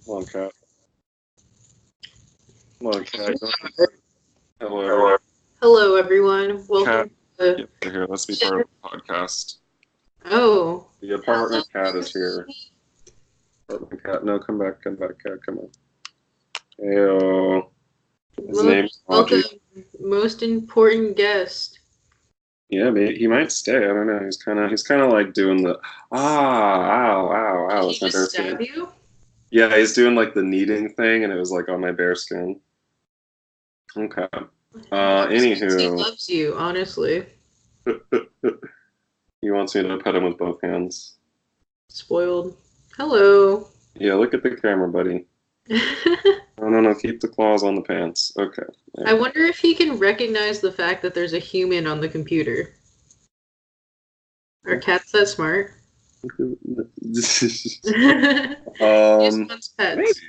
Come on, cat. Come on, cat. Hello, everyone. Hello, everyone. Cat. Welcome to Yep, they're here. Let's be part of the podcast. Oh. The apartment cat is here. Apartment cat. No, come back, cat. Come on. Heyo. His name is Welcome, Moji. most important guest. Yeah, he might stay. I don't know. He's kind of like doing the ow. Did he That's my bare just skin. stab you? Yeah, he's doing like the kneading thing, and it was like on my bare skin. Okay. He Anywho, loves you, honestly. he wants me to pet him with both hands. Spoiled. Hello. Yeah, look at the camera, buddy. No, keep the claws on the pants. Okay. I wonder if he can recognize the fact that there's a human on the computer. Are cats that smart? Just wants pets.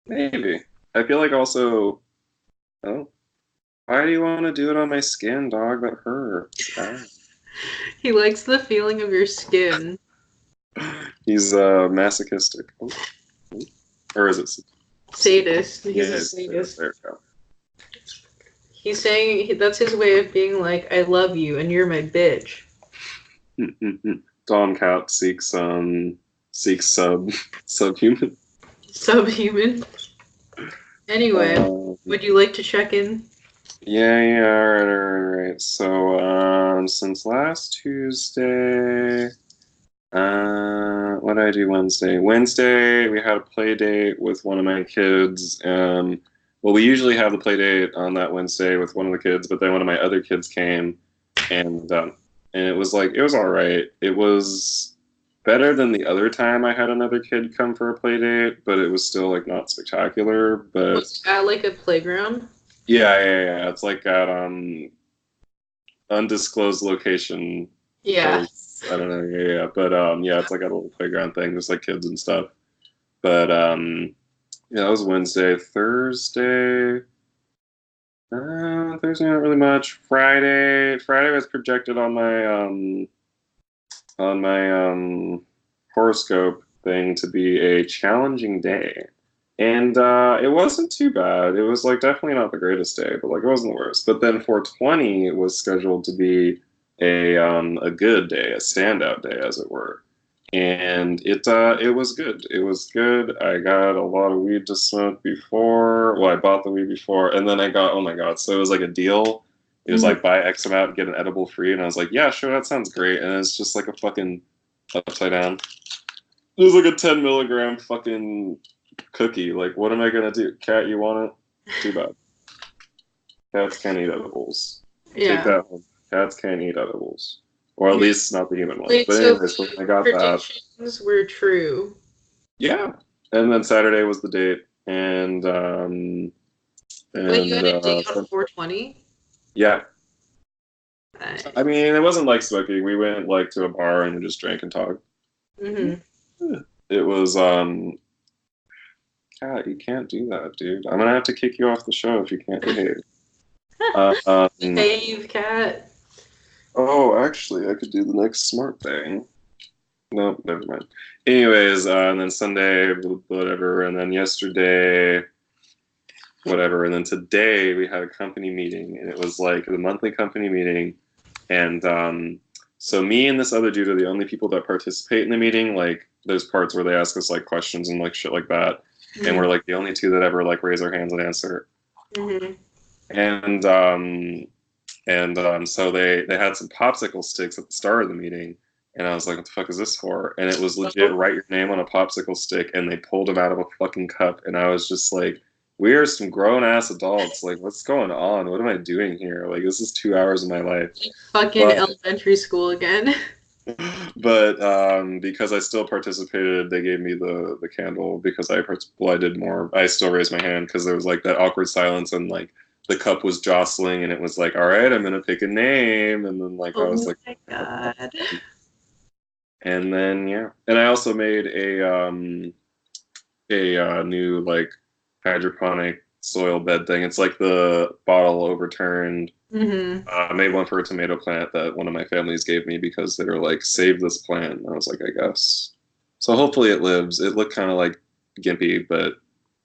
Maybe. I feel like also, oh, why do you want to do it on my skin, dog? That hurts. He likes the feeling of your skin. He's masochistic. Oh. Or is it sadist? He's a sadist. There we go. He's saying that's his way of being like, I love you and you're my bitch. Dawn Cat seeks subhuman. Subhuman. Anyway, would you like to check in? Yeah, alright. So, since last Tuesday, what did I do Wednesday? Wednesday, we had a play date with one of my kids. Well, we usually have the play date on that Wednesday with one of the kids, but then one of my other kids came, and it was all right. It was better than the other time I had another kid come for a play date, but it was still like not spectacular. But was it at like a playground? Yeah. It's like at undisclosed location. Yeah. I don't know. Yeah. But yeah, it's like a little playground thing, just like kids and stuff. But yeah, that was Wednesday. Thursday, not really much. Friday was projected on my horoscope thing to be a challenging day. And it wasn't too bad. It was like definitely not the greatest day, but like it wasn't the worst. But then 420 was scheduled to be a good day, a standout day, as it were. And it was good. It was good. I got a lot of weed to smoke before. Well, I bought the weed before, and then I got, oh my god! So it was like a deal. It was like buy X amount and get an edible free, and I was like, yeah, sure, that sounds great. And it's just like a fucking upside down. It was like a 10 milligram fucking cookie. Like, what am I gonna do? Cat, you want it? Too bad. Cats can't eat edibles. Yeah. Take that home. Cats can't eat edibles. Or at least not the human ones. Wait, but anyways, so I got that. Predictions were true. Yeah. And then Saturday was the date. And wait, you had a date on 420? Yeah. Nice. I mean, it wasn't like smoking. We went like to a bar and just drank and talked. Mm-hmm. It was Cat, you can't do that, dude. I'm gonna have to kick you off the show if you can't behave. Behave, Cat. Oh, actually, I could do the next smart thing. No, never mind. Anyways, and then Sunday, whatever, and then yesterday, whatever, and then today we had a company meeting, and it was like the monthly company meeting, and so me and this other dude are the only people that participate in the meeting. Like, there's parts where they ask us like questions and like shit like that, and we're like the only two that ever like raise our hands and answer. And so they had some popsicle sticks at the start of the meeting, and I was like, what the fuck is this for? And it was legit write your name on a popsicle stick, and they pulled them out of a fucking cup, and I was just like, we are some grown-ass adults. Like, what's going on? What am I doing here? Like, this is 2 hours of my life. Fucking elementary school again. But because I still participated, they gave me the candle because I did more. I still raised my hand because there was like that awkward silence, and like the cup was jostling, and it was like, all right, I'm gonna pick a name, and then like I was like, oh my god. And then yeah, and I also made a new like hydroponic soil bed thing. It's like the bottle overturned. I made one for a tomato plant that one of my families gave me because they were like, save this plant. And I was like, I guess. So hopefully it lives. It looked kind of like gimpy, but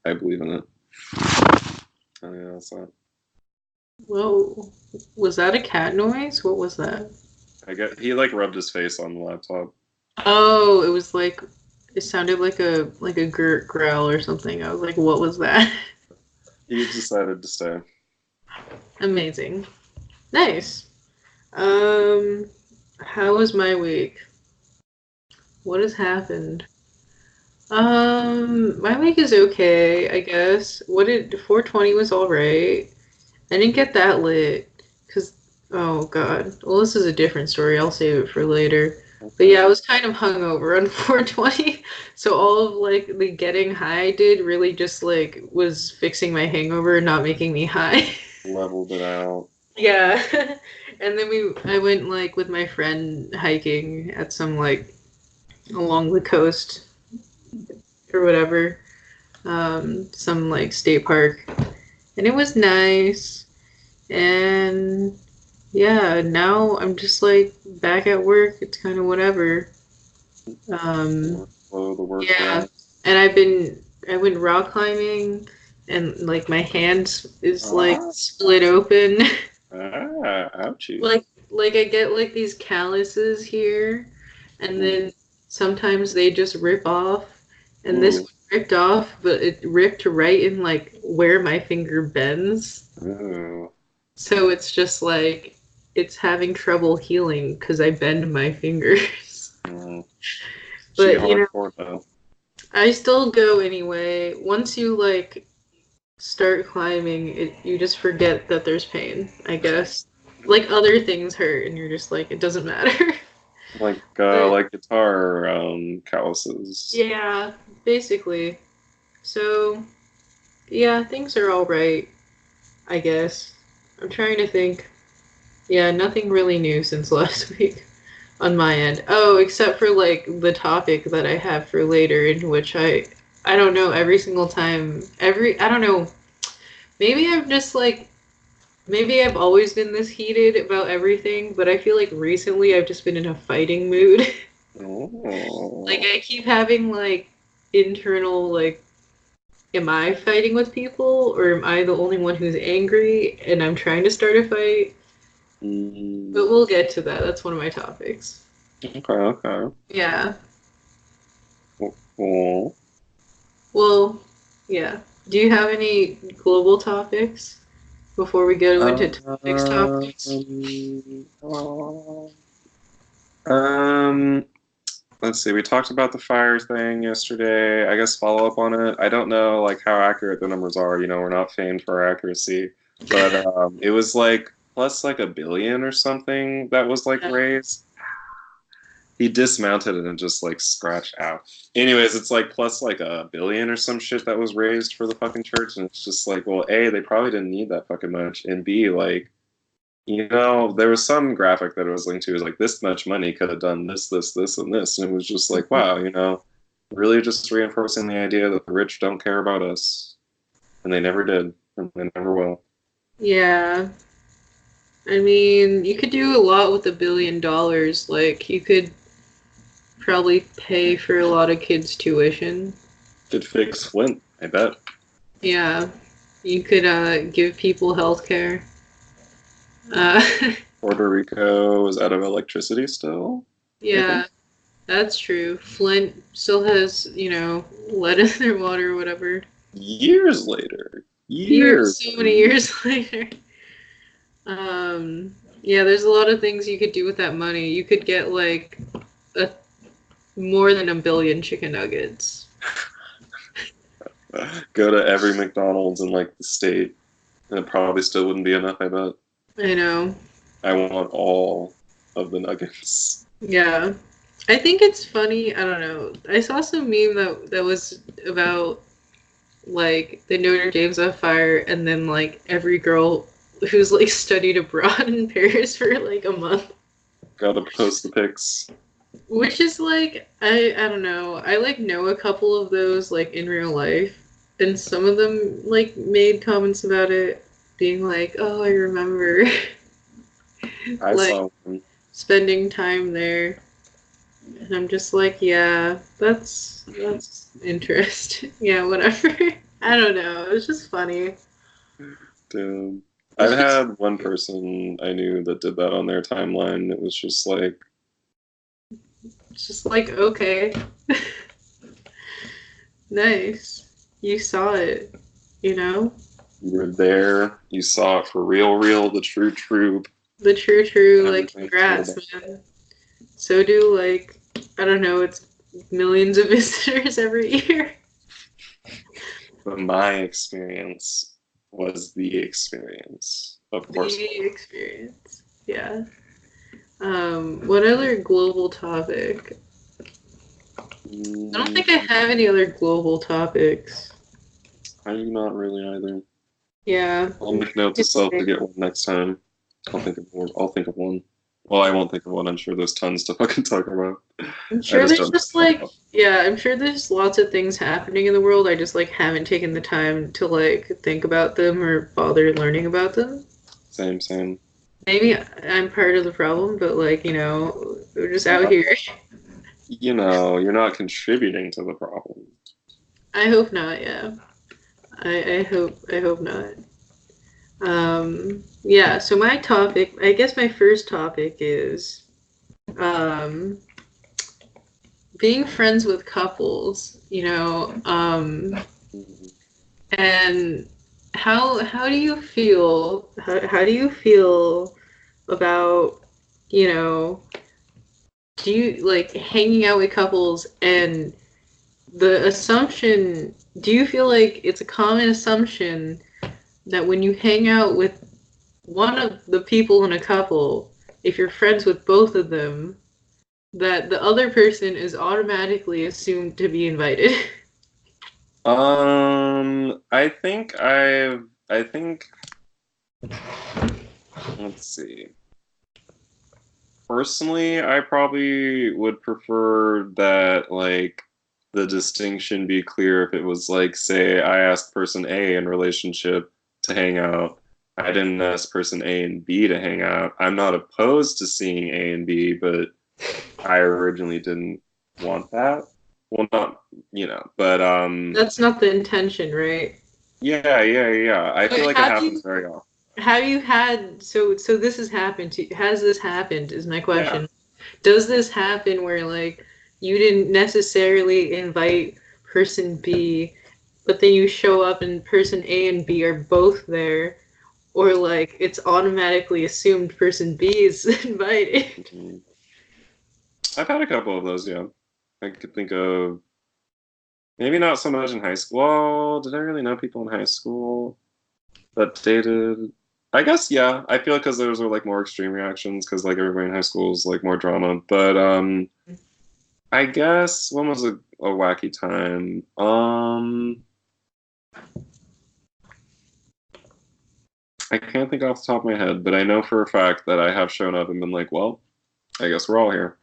I believe in it. Oh yeah, that's that. Whoa. Was that a cat noise? What was that? I get he like rubbed his face on the laptop. Oh, it was like it sounded like a gurt growl or something. I was like, what was that? He decided to stay. Amazing. Nice. Um, how was my week? What has happened? My week is okay, I guess. What did 420 was all right. I didn't get that lit because oh god. Well, this is a different story. I'll save it for later. But yeah, I Okay. was kind of hungover on 420, so all of like the getting high I did really just like was fixing my hangover and not making me high. Leveled it out. Yeah. And then I went like with my friend hiking at some like along the coast or whatever, some like state park, and it was nice. And yeah, now I'm just like back at work. It's kind of whatever. The Um, workflow, the work yeah, grind. and I went rock climbing, and like my hand is like Ah, split open. ouchie. Like I get like these calluses here, and Ooh, then sometimes they just rip off, and this ooh, one ripped off, but it ripped right in like where my finger bends. ooh. So it's just like it's having trouble healing because I bend my fingers. Mm. She But you know, hardcore though. I still go anyway. Once you like start climbing, you just forget that there's pain, I guess. Like other things hurt and you're just like it doesn't matter. But Like guitar calluses. yeah, basically. So, yeah, things are all right, I guess. I'm trying to think. Yeah, nothing really new since last week on my end. Oh, except for like the topic that I have for later in which I don't know every single time every I don't know. Maybe I'm just like maybe I've always been this heated about everything, but I feel like recently I've just been in a fighting mood. Like Oh, I keep having like internal like am I fighting with people or am I the only one who's angry and I'm trying to start a fight? mm, But we'll get to that. That's one of my topics. okay, okay. Yeah. Cool. Well, yeah. Do you have any global topics before we go into next Um, topics? um, let's see. We talked about the fire thing yesterday. I guess follow up on it. I don't know like how accurate the numbers are. We're not famed for our accuracy, but it was like plus like a billion or something that was like Yeah. raised. He dismounted it and just like scratched out. Anyways, it's like plus like a billion or some shit that was raised for the fucking church, and it's just like, well, A, they probably didn't need that fucking much, and B, like, there was some graphic that it was linked to, is like this much money could have done this, this, this, and this, and it was just like, wow, really just reinforcing the idea that the rich don't care about us, and they never did, and they never will. Yeah. I mean, you could do a lot with $1 billion. Like, you could probably pay for a lot of kids' tuition. Could fix Flint, I bet. Yeah. You could give people health care. Uh, Puerto Rico is out of electricity still, I think. yeah, that's true. Flint still has, lead in their water or whatever. Years later. Years, Years. so many years later. Yeah, there's a lot of things you could do with that money. You could get like a more than a billion chicken nuggets. Go to every McDonald's in like the state, and it probably still wouldn't be enough, I bet. I know. I want all of the nuggets. Yeah. I think it's funny. I don't know. I saw some meme that was about like the Notre Dame's on fire, and then like every girl who's like studied abroad in Paris for like a month. Gotta post the pics. Which is like I don't know. I like know a couple of those like in real life, and some of them like made comments about it, being like, "Oh, I remember I like saw one. spending time there." And I'm just like, "Yeah, that's interest. Yeah, whatever. I don't know. It was just funny. Damn. I've It's just had one person I knew that did that on their timeline. It was just like, it's just like okay, nice. You saw it, you know? you were there, you saw it for real, real, the true, true, The true, like, everything told congrats, us. man. So do, like, I don't know, it's millions of visitors every year. But my experience was the experience, of course. The experience. Yeah. What other global topic? I don't think I Mm, have any other global topics. I do not really either. Yeah, I'll I'm make note to trying to self to think. get one next time. I'll think of one. I'll think of one. Well, I won't think of one. I'm sure there's tons to fucking talk about. I'm I sure just there's don't know just what like, yeah, I'm sure there's lots of things happening in the world. I just like haven't taken the time to like think about them or bother learning about them. Same, same. Maybe I'm part of the problem, but like, we're just out Well, here. you're not contributing to the problem. I hope not, yeah. I hope not. Yeah, so my topic, I guess my first topic is um being friends with couples, Mhm. and how do you feel how do you feel about, you know, do you like hanging out with couples and the assumption, do you feel like it's a common assumption that when you hang out with one of the people in a couple, if you're friends with both of them, that the other person is automatically assumed to be invited? I think, let's see. Personally, I probably would prefer that, like, the distinction be clear if it was like, say, I asked person A in relationship to hang out. I didn't ask person A and B to hang out. I'm not opposed to seeing A and B, but I originally didn't want that. Well, not, but That's not the intention, right? yeah, yeah, yeah. I But feel like it happens very often. have you had, so this has happened to, has this happened is my Yeah. question. Does this happen where like you didn't necessarily invite person B, but then you show up and person A and B are both there, or like it's automatically assumed person B is invited? Mhm. I've had a couple of those, yeah. I could think of maybe not so much in high school. Well, did I really know people in high school that dated? I guess, yeah. I feel because those were like more extreme reactions because like everybody in high school is like more drama. But I guess when was a wacky time? I can't think off the top of my head, but I know for a fact that I have shown up and been like, well, I guess we're all here.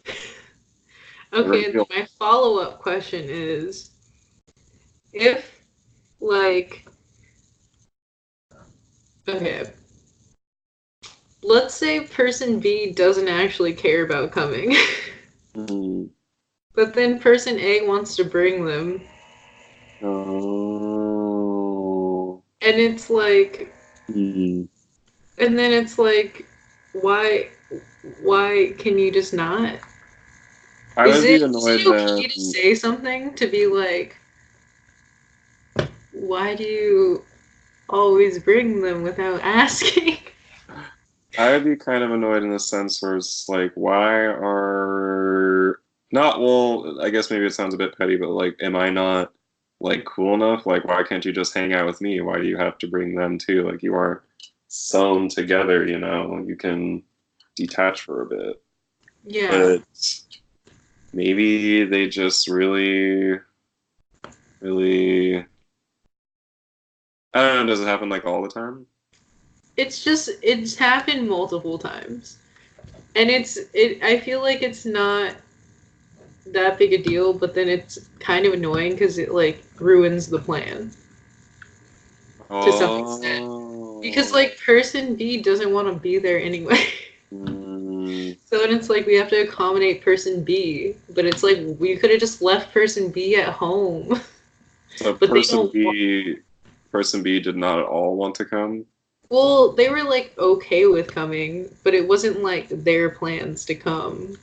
I Okay, really and then feel my follow-up question is if like okay, let's say person B doesn't actually care about coming, mm, but then person A wants to bring them, oh, and it's like, mm. and then it's like, why, why can you just not? I Is would be it annoyed okay to then. say something to be like, why do you always bring them without asking? I would be kind of annoyed in the sense where it's like, why are not, well, I guess maybe it sounds a bit petty, but like, am I not like cool enough? Like, why can't you just hang out with me? Why do you have to bring them too? Like, you aren't sewn together, you know? You can detach for a bit. Yeah, But maybe they just really, really, I don't know, does it happen like all the time? it's happened multiple times, and I feel like it's not that big a deal, but then it's kind of annoying because it like ruins the plan to some extent. Because Oh. like person B doesn't want to be there anyway. Mm. So then it's like we have to accommodate person B, but it's like we could have just left person B at home. So But they don't want. person B did not at all want to come. Well, they were like okay with coming, but it wasn't like their plans to come.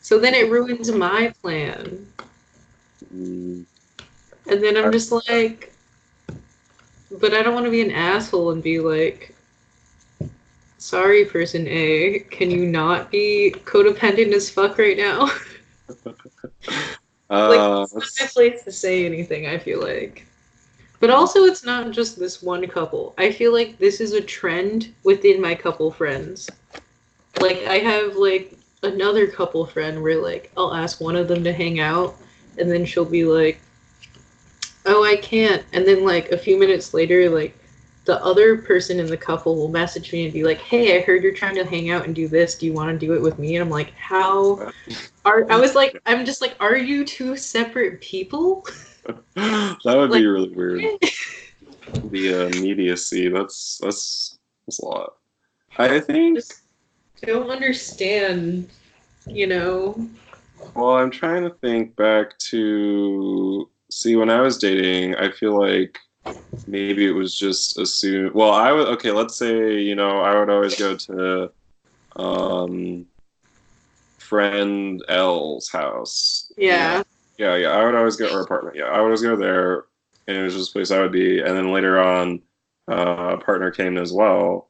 So then it ruins my plan. Mm, And then I'm I- just like, but I don't want to be an asshole and be like, sorry, person A, can you not be codependent as fuck right now? Like, it's not my that's place to say anything, I feel like. But also, it's not just this one couple. I feel like this is a trend within my couple friends. Like, I have, like, another couple friend where, like, I'll ask one of them to hang out, and then she'll be like, oh, I can't. And then, like, a few minutes later, like, the other person in the couple will message me and be like, hey, I heard you're trying to hang out and do this. Do you want to do it with me? And I'm like, how I was like, I'm just like, are you two separate people? that would Like, be really weird. The immediacy, that's a lot. I think. just don't understand, you know? Well, I'm trying to think back to see when I was dating. I feel like maybe it was just assumed. Well, I would okay. Let's say I would always go to um, friend L's house. Yeah. Yeah. I would always go or apartment. Yeah, I would always go there, and it was just a place I would be. And then later on, a partner came as well,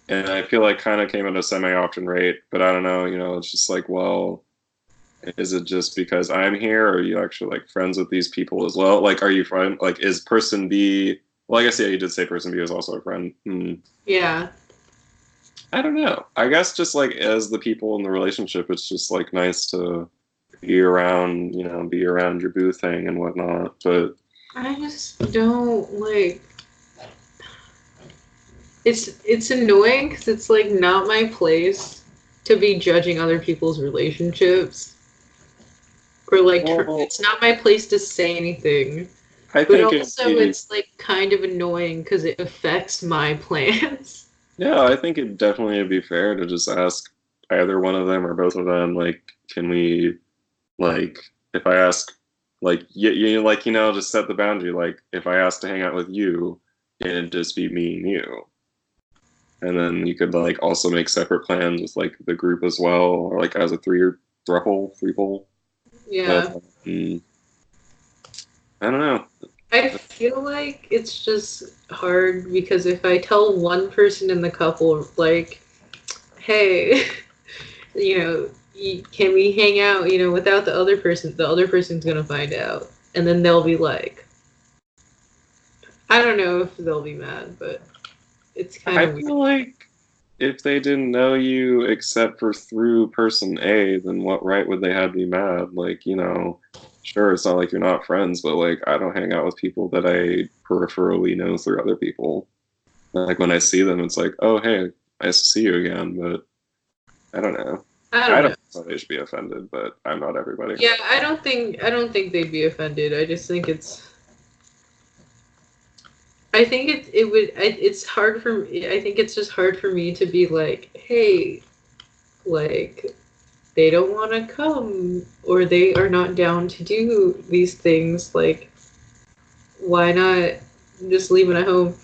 and I feel like kind of came at a semi-auction rate. But I don't know. It's just like, well, is it just because I'm here, or are you actually like friends with these people as well? Like, are you friend? Like, is person B? Well, I guess yeah, you did say person B is also a friend. Yeah. I don't know. I guess just like as the people in the relationship, it's just like nice to be around your boo thing and whatnot. But I just don't like it's annoying because it's like not my place to be judging other people's relationships or like well, it's not my place to say anything. I But think it'd also, be it's like kind of annoying because it affects my plans. yeah, I think it definitely would be fair to just ask either one of them or both of them, like, can we like if I ask like you like just set the boundary. Like if I ask to hang out with you, it'd just be me and you, and then you could like also make separate plans with like the group as well, or like as a threeple. But Yeah. mm, I don't know. I feel like it's just hard because if I tell one person in the couple, like, hey, you know, can we hang out, without the other person's gonna find out. And then they'll be like, I don't know if they'll be mad, but it's kind I of weird. feel like if they didn't know you except for through person A, then what right would they have to be mad? Like, sure, it's not like you're not friends, but like I don't hang out with people that I peripherally know through other people. Like when I see them, it's like, oh, hey, nice to see you again. But I don't know. I I don't don't know. know they should be offended, but I'm not everybody. Yeah, I don't think they'd be offended. I just think I think it's hard for me. I think it's just hard for me to be like, hey, like they don't want to come or they are not down to do these things. Like, why not just leave it at home?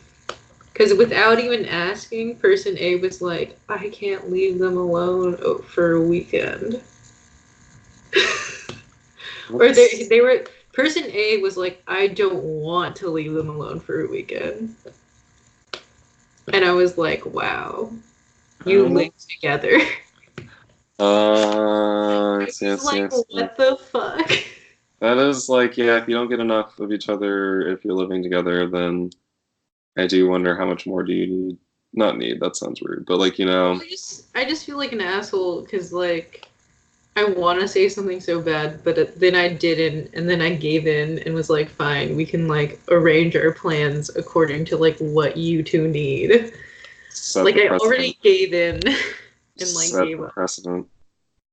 Because without even asking, person A was like, I can't leave them alone for a weekend. Or What's they were person A was like, I don't want to leave them alone for a weekend. And I was like, wow, I you don't know. live together. I Yes, was yes, like, yes, yes. what the fuck? That is like, yeah, if you don't get enough of each other, if you're living together, then I do wonder how much more do you need? Not need, that sounds rude, but like, I just feel like an asshole because like I want to say something so bad, but then I didn't, and then I gave in and was like, fine, we can like arrange our plans according to like what you two need. set Like the I precedent. already gave in and like Set gave the up. precedent.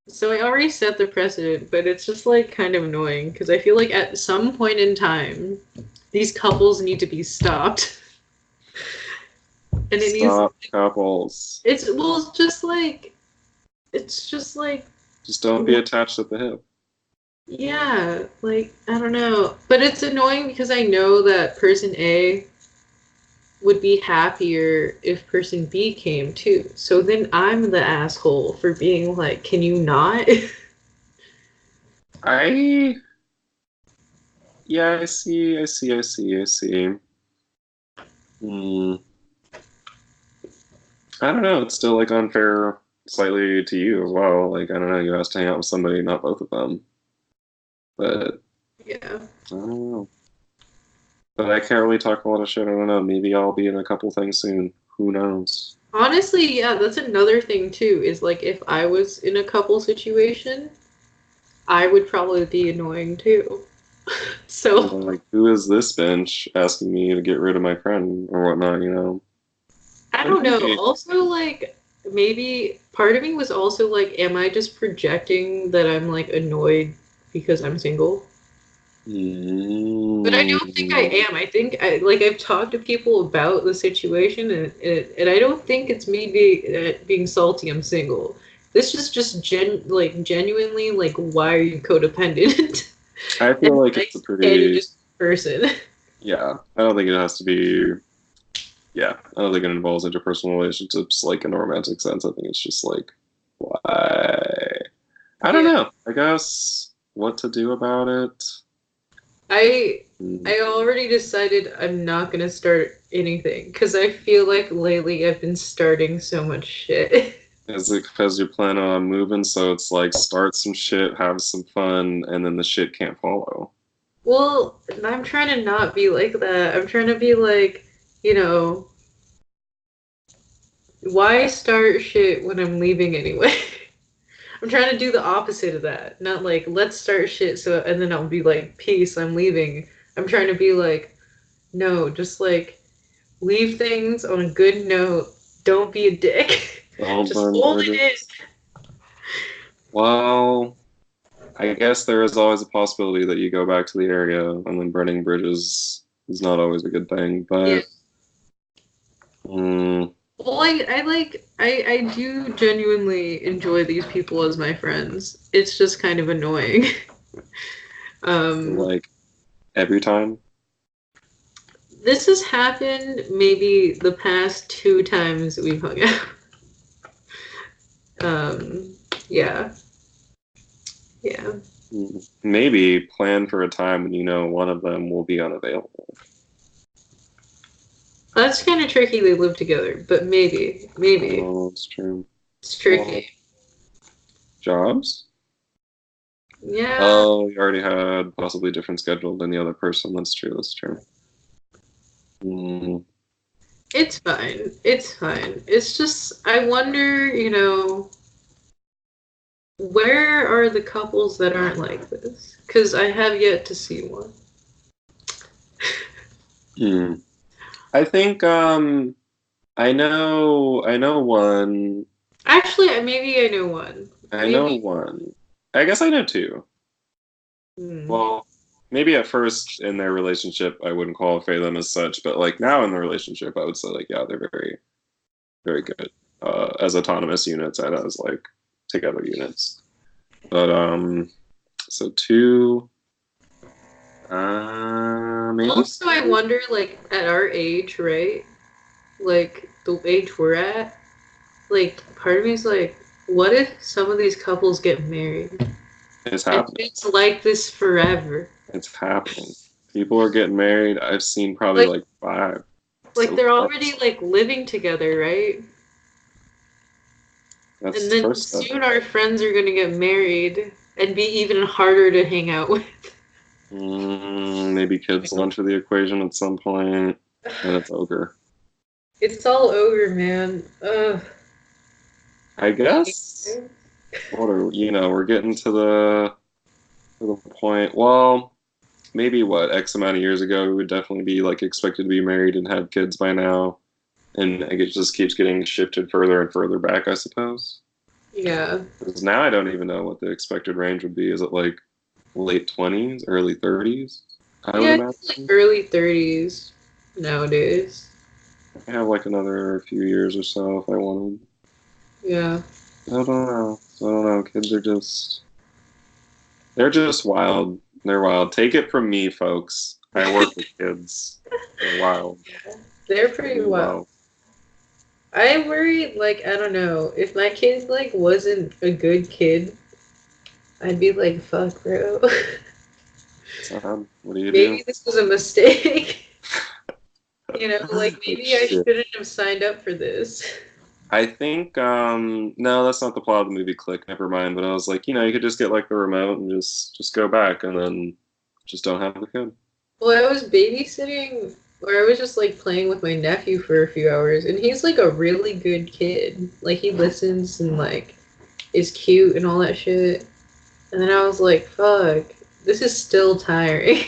So I already set the precedent, but it's just like kind of annoying because I feel like at some point in time, these couples need to be stopped. And it needs Stop couples. it's well, it's just like it's just like, Just don't be attached at the hip. yeah, like, I don't know. But it's annoying because I know that person A would be happier if person B came too. So then I'm the asshole for being like, can you not? I Yeah, I see. Hmm. I don't know. It's still like unfair slightly to you as well. Like I don't know, you asked to hang out with somebody, not both of them. But Yeah. I don't know. But I can't really talk a lot of shit. I don't know. Maybe I'll be in a couple things soon. Who knows? Honestly, yeah, that's another thing too, is like if I was in a couple situation, I would probably be annoying too. You So know, like who is this bench asking me to get rid of my friend or whatnot, you know? I And don't know. maybe Also, like, maybe part of me was also like, am I just projecting that I'm like annoyed because I'm single? But I don't think I mm, am. I think like I've talked to people about the situation, and I don't think it's me being salty. I'm single. This is just genuinely like, why are you codependent? I And feel like like, it's a can you pretty just be a person? yeah. I don't think it has to be yeah. I don't think it involves interpersonal relationships like in a romantic sense. I think it's just like why I don't Yeah. know. I guess what to do about it. I Mm. I already decided I'm not gonna start anything because I feel like lately I've been starting so much shit. Is it because you plan on moving, so it's like start some shit, have some fun, and then the shit can't follow? Well, I'm trying to not be like that. I'm trying to be like, you know, why start shit when I'm leaving anyway? I'm trying to do the opposite of that. Not like, let's start shit so and then I'll be like, peace, I'm leaving. I'm trying to be like, no, just like leave things on a good note. Don't be a dick. Don't Just burn hold it in. bridges. Well, I guess there is always a possibility that you go back to the area, and then burning bridges is not always a good thing. Yeah. But mm, Well, I do genuinely enjoy these people as my friends. It's just kind of annoying. Um, like every time, this has happened maybe the past two times we've hung out. Um, yeah, yeah. maybe plan for a time when you know one of them will be unavailable. That's kind of tricky. They live together, but maybe Oh, it's true. it's Well, tricky. jobs? Yeah, Oh, you already had possibly different schedule than the other person. That's true. That's true. Mm, it's fine. It's fine. It's just I wonder, where are the couples that aren't like this? Because I have yet to see one. hmm. I think I know one. Actually, maybe I know one. I know Maybe. one. I guess I know two. Hmm. Well, maybe at first in their relationship I wouldn't qualify them as such, but like now in the relationship I would say like yeah, they're very very good as autonomous units and as like together units. But so two maybe Also, I three? wonder, like, at our age, right? Like, the age we're at, like, part of me is like, what if some of these couples get married? It's And happening. it's like this forever. It's happening. People are getting married. I've seen probably Like, like five like so they're far. already, like, living together, right? That's And the then first step. soon our friends are gonna get married and be even harder to hang out with. Maybe kids will enter the equation at some point, and it's ogre. It's all over, man. Ugh. I guess. What are we're getting to the point. Well, maybe what X amount of years ago we would definitely be like expected to be married and have kids by now, and it just keeps getting shifted further and further back, I suppose. Yeah. Because now I don't even know what the expected range would be. Is it like late 20s, early 30s? I would Yeah, it's like imagine. early 30s nowadays. I have like another few years or so if I wanted. Yeah. I don't know. I don't know. Kids are they're just wild. They're wild. Take it from me, folks. I work with kids. They're wild. They're pretty Really wild. wild. I worry, like, I don't know, if my kid, like, wasn't a good kid, I'd be like, fuck, bro. Sad. What do you do? Maybe this was a mistake. Like, Like maybe I shit. shouldn't have signed up for this. I think no, that's not the plot of the movie Click, never mind. But I was like, you could just get like the remote and just go back and then just don't have the kid. Well, I was babysitting, or I was just, like, playing with my nephew for a few hours, and he's, like, a really good kid. Like, he listens and, like, is cute and all that shit. And then I was like, fuck, this is still tiring.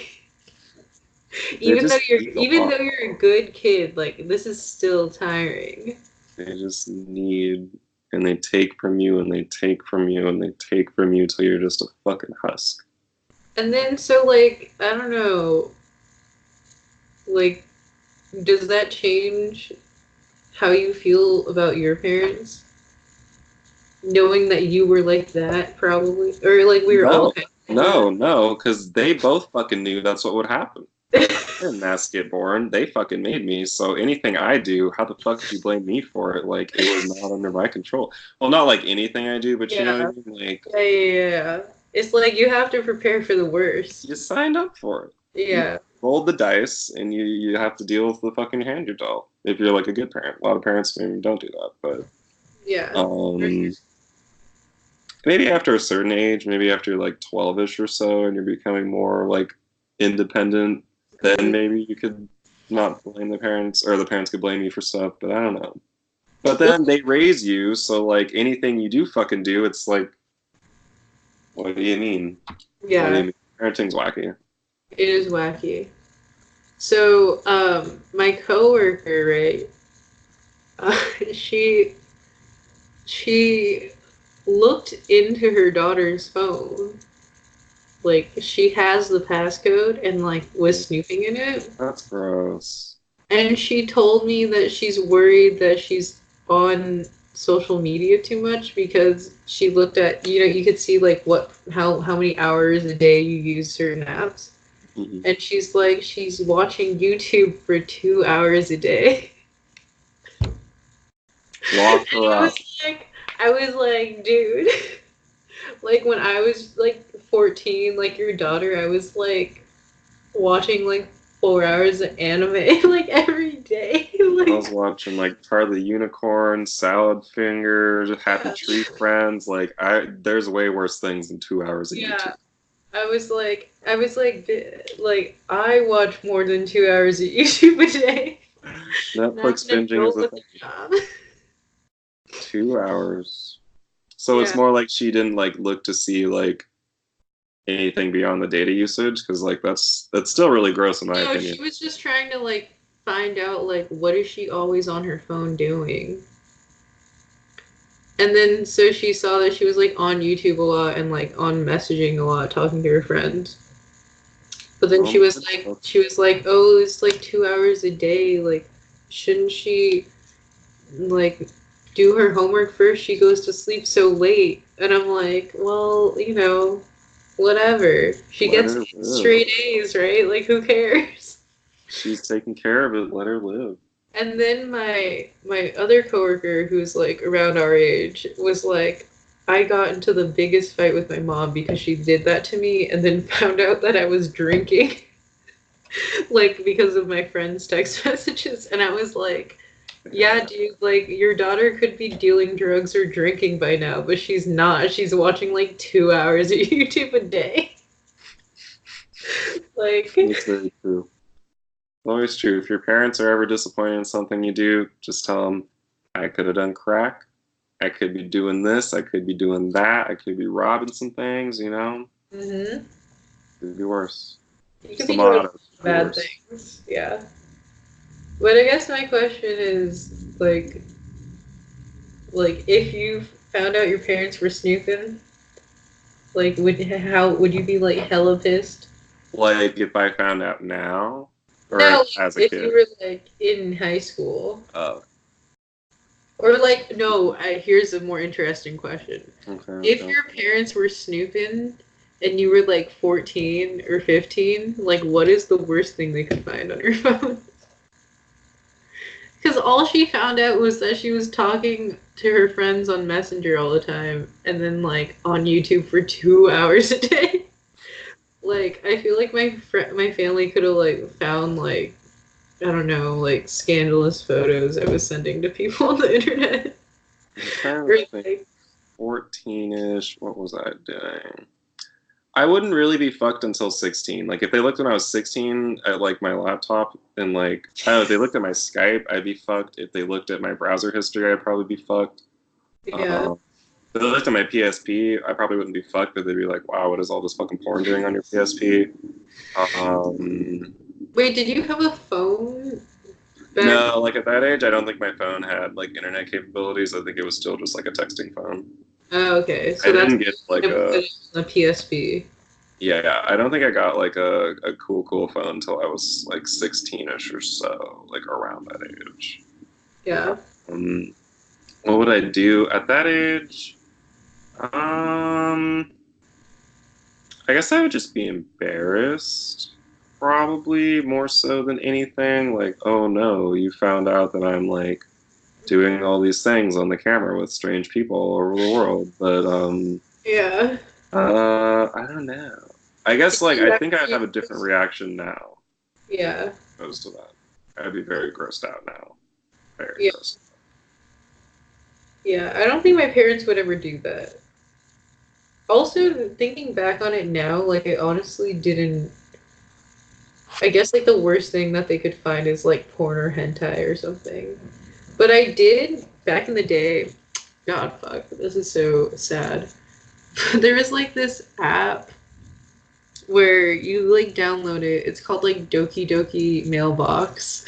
They even though just you're need a even lot. though you're a good kid, like this is still tiring. They just need and they take from you and they take from you and they take from you till you're just a fucking husk. And then so like I don't know, like does that change how you feel about your parents? Knowing that you were like that probably or like we were all No, kind of no, like no, because they both fucking knew that's what would happen. that. I didn't ask to get born. They fucking made me. So anything I do, how the fuck could you blame me for it? Like it was not under my control. Well, not like anything I do, but you know what Yeah. I mean? Like Yeah. It's like you have to prepare for the you worst. signed up for it. You Yeah. rolled the dice and you have to deal with the fucking hand you're dealt. If you're like a good parent. A lot of parents maybe don't do that, but Yeah. um maybe after a certain age, maybe after like 12ish or so, and you're becoming more like independent, then maybe you could not blame the parents, or the parents could blame you for stuff, but I don't know. But Well, then they raise you, so like anything you do fucking do, it's like, what do you mean? What do you yeah, mean? Parenting's wacky. it is wacky. So, my coworker, right? Uh, she she looked into her daughter's phone. Like she has the passcode and like was snooping in it. That's gross. And she told me that she's worried that she's on social media too much because she looked at, you could see like what how many hours a day you use certain apps. Mm-hmm. And she's like she's watching YouTube for 2 hours a day. Lock And her up. I was like, dude, like when I was like 14, like your daughter, I was like watching like 4 hours of anime like every day. I was Like, watching like Charlie the Unicorn, Salad Fingers, Happy yeah, Tree Friends. Like there's way worse things than 2 hours of yeah. YouTube. Like I watch more than 2 hours of YouTube a day. And I'm Netflix an binging is adult a with thing. a job. 2 hours. So it's Yeah. more like she didn't like look to see like anything beyond the data usage because like that's still really gross in my No, opinion. she was just trying to like find out like what is she always on her phone doing. And then so she saw that she was like on YouTube a lot and like on messaging a lot, talking to her friends. But then Um, she was like, oh, it's like 2 hours a day. Like, shouldn't she like do her homework first? She goes to sleep so late. And I'm like, well, whatever. She let gets her 8 live. straight A's, right? Like, who cares? She's taking care of it. Let her live. And then my other coworker, who's like around our age, was like, I got into the biggest fight with my mom because she did that to me, and then found out that I was drinking, like because of my friend's text messages, and I was like, yeah, Yeah. dude, like your daughter could be dealing drugs or drinking by now, but she's not. She's watching like 2 hours of YouTube a day. Like, That's very true. Always true. If your parents are ever disappointed in something you do, just tell them, I could have done crack. I could be doing this. I could be doing that. I could be robbing some things. hmm Could be worse. you It's could the be doing motto. Could be bad worse. things. Yeah. But I guess my question is like if you found out your parents were snooping, like would you be like hella pissed? Like if I found out now, or No, as a if you kid. were like in high school. Oh, Or like, no, here's a more interesting question. Okay, If okay. your parents were snooping and you were like 14 or 15, like what is the worst thing they could find on your phone? Because all she found out was that she was talking to her friends on Messenger all the time and then like on YouTube for 2 hours a day. Like I feel like my family could have like found like I don't know like scandalous photos I was sending to people on the internet. I'm trying Or to think. like 14-ish. What was I doing? I wouldn't really be fucked until 16. Like if they looked when I was 16 at like my laptop and like I don't know, if they looked at my Skype, I'd be fucked. If they looked at my browser history, I'd probably be fucked. yeah. If they looked at my PSP, I probably wouldn't be fucked, but they'd be like, "Wow, what is all this fucking porn doing on your PSP?" Um, Wait, did you have a phone back? no, like at that age, I don't think my phone had like internet capabilities. I think it was still just like a texting phone. Oh, okay. I So that's didn't get like kind of a the PSP. Yeah, yeah. I don't think I got like a cool phone until I was like 16ish or so, like around that age. Yeah. Um, what would I do at that age? Um, I guess I would just be embarrassed, probably more so than anything. Like, oh no, you found out that I'm like doing all these things on the camera with strange people all over the world. But Yeah. I don't know. I guess like You I ever think I'd have a different use- reaction now Yeah. opposed to that. I'd be very grossed out now. Very Yeah. grossed. Yeah. I don't think my parents would ever do that. Also, thinking back on it now, like I honestly didn't. I guess like the worst thing that they could find is like porn or hentai or something. But I did back in the day. God, fuck. This is so sad. There was like this app where you like download it. It's called like Doki Doki Mailbox.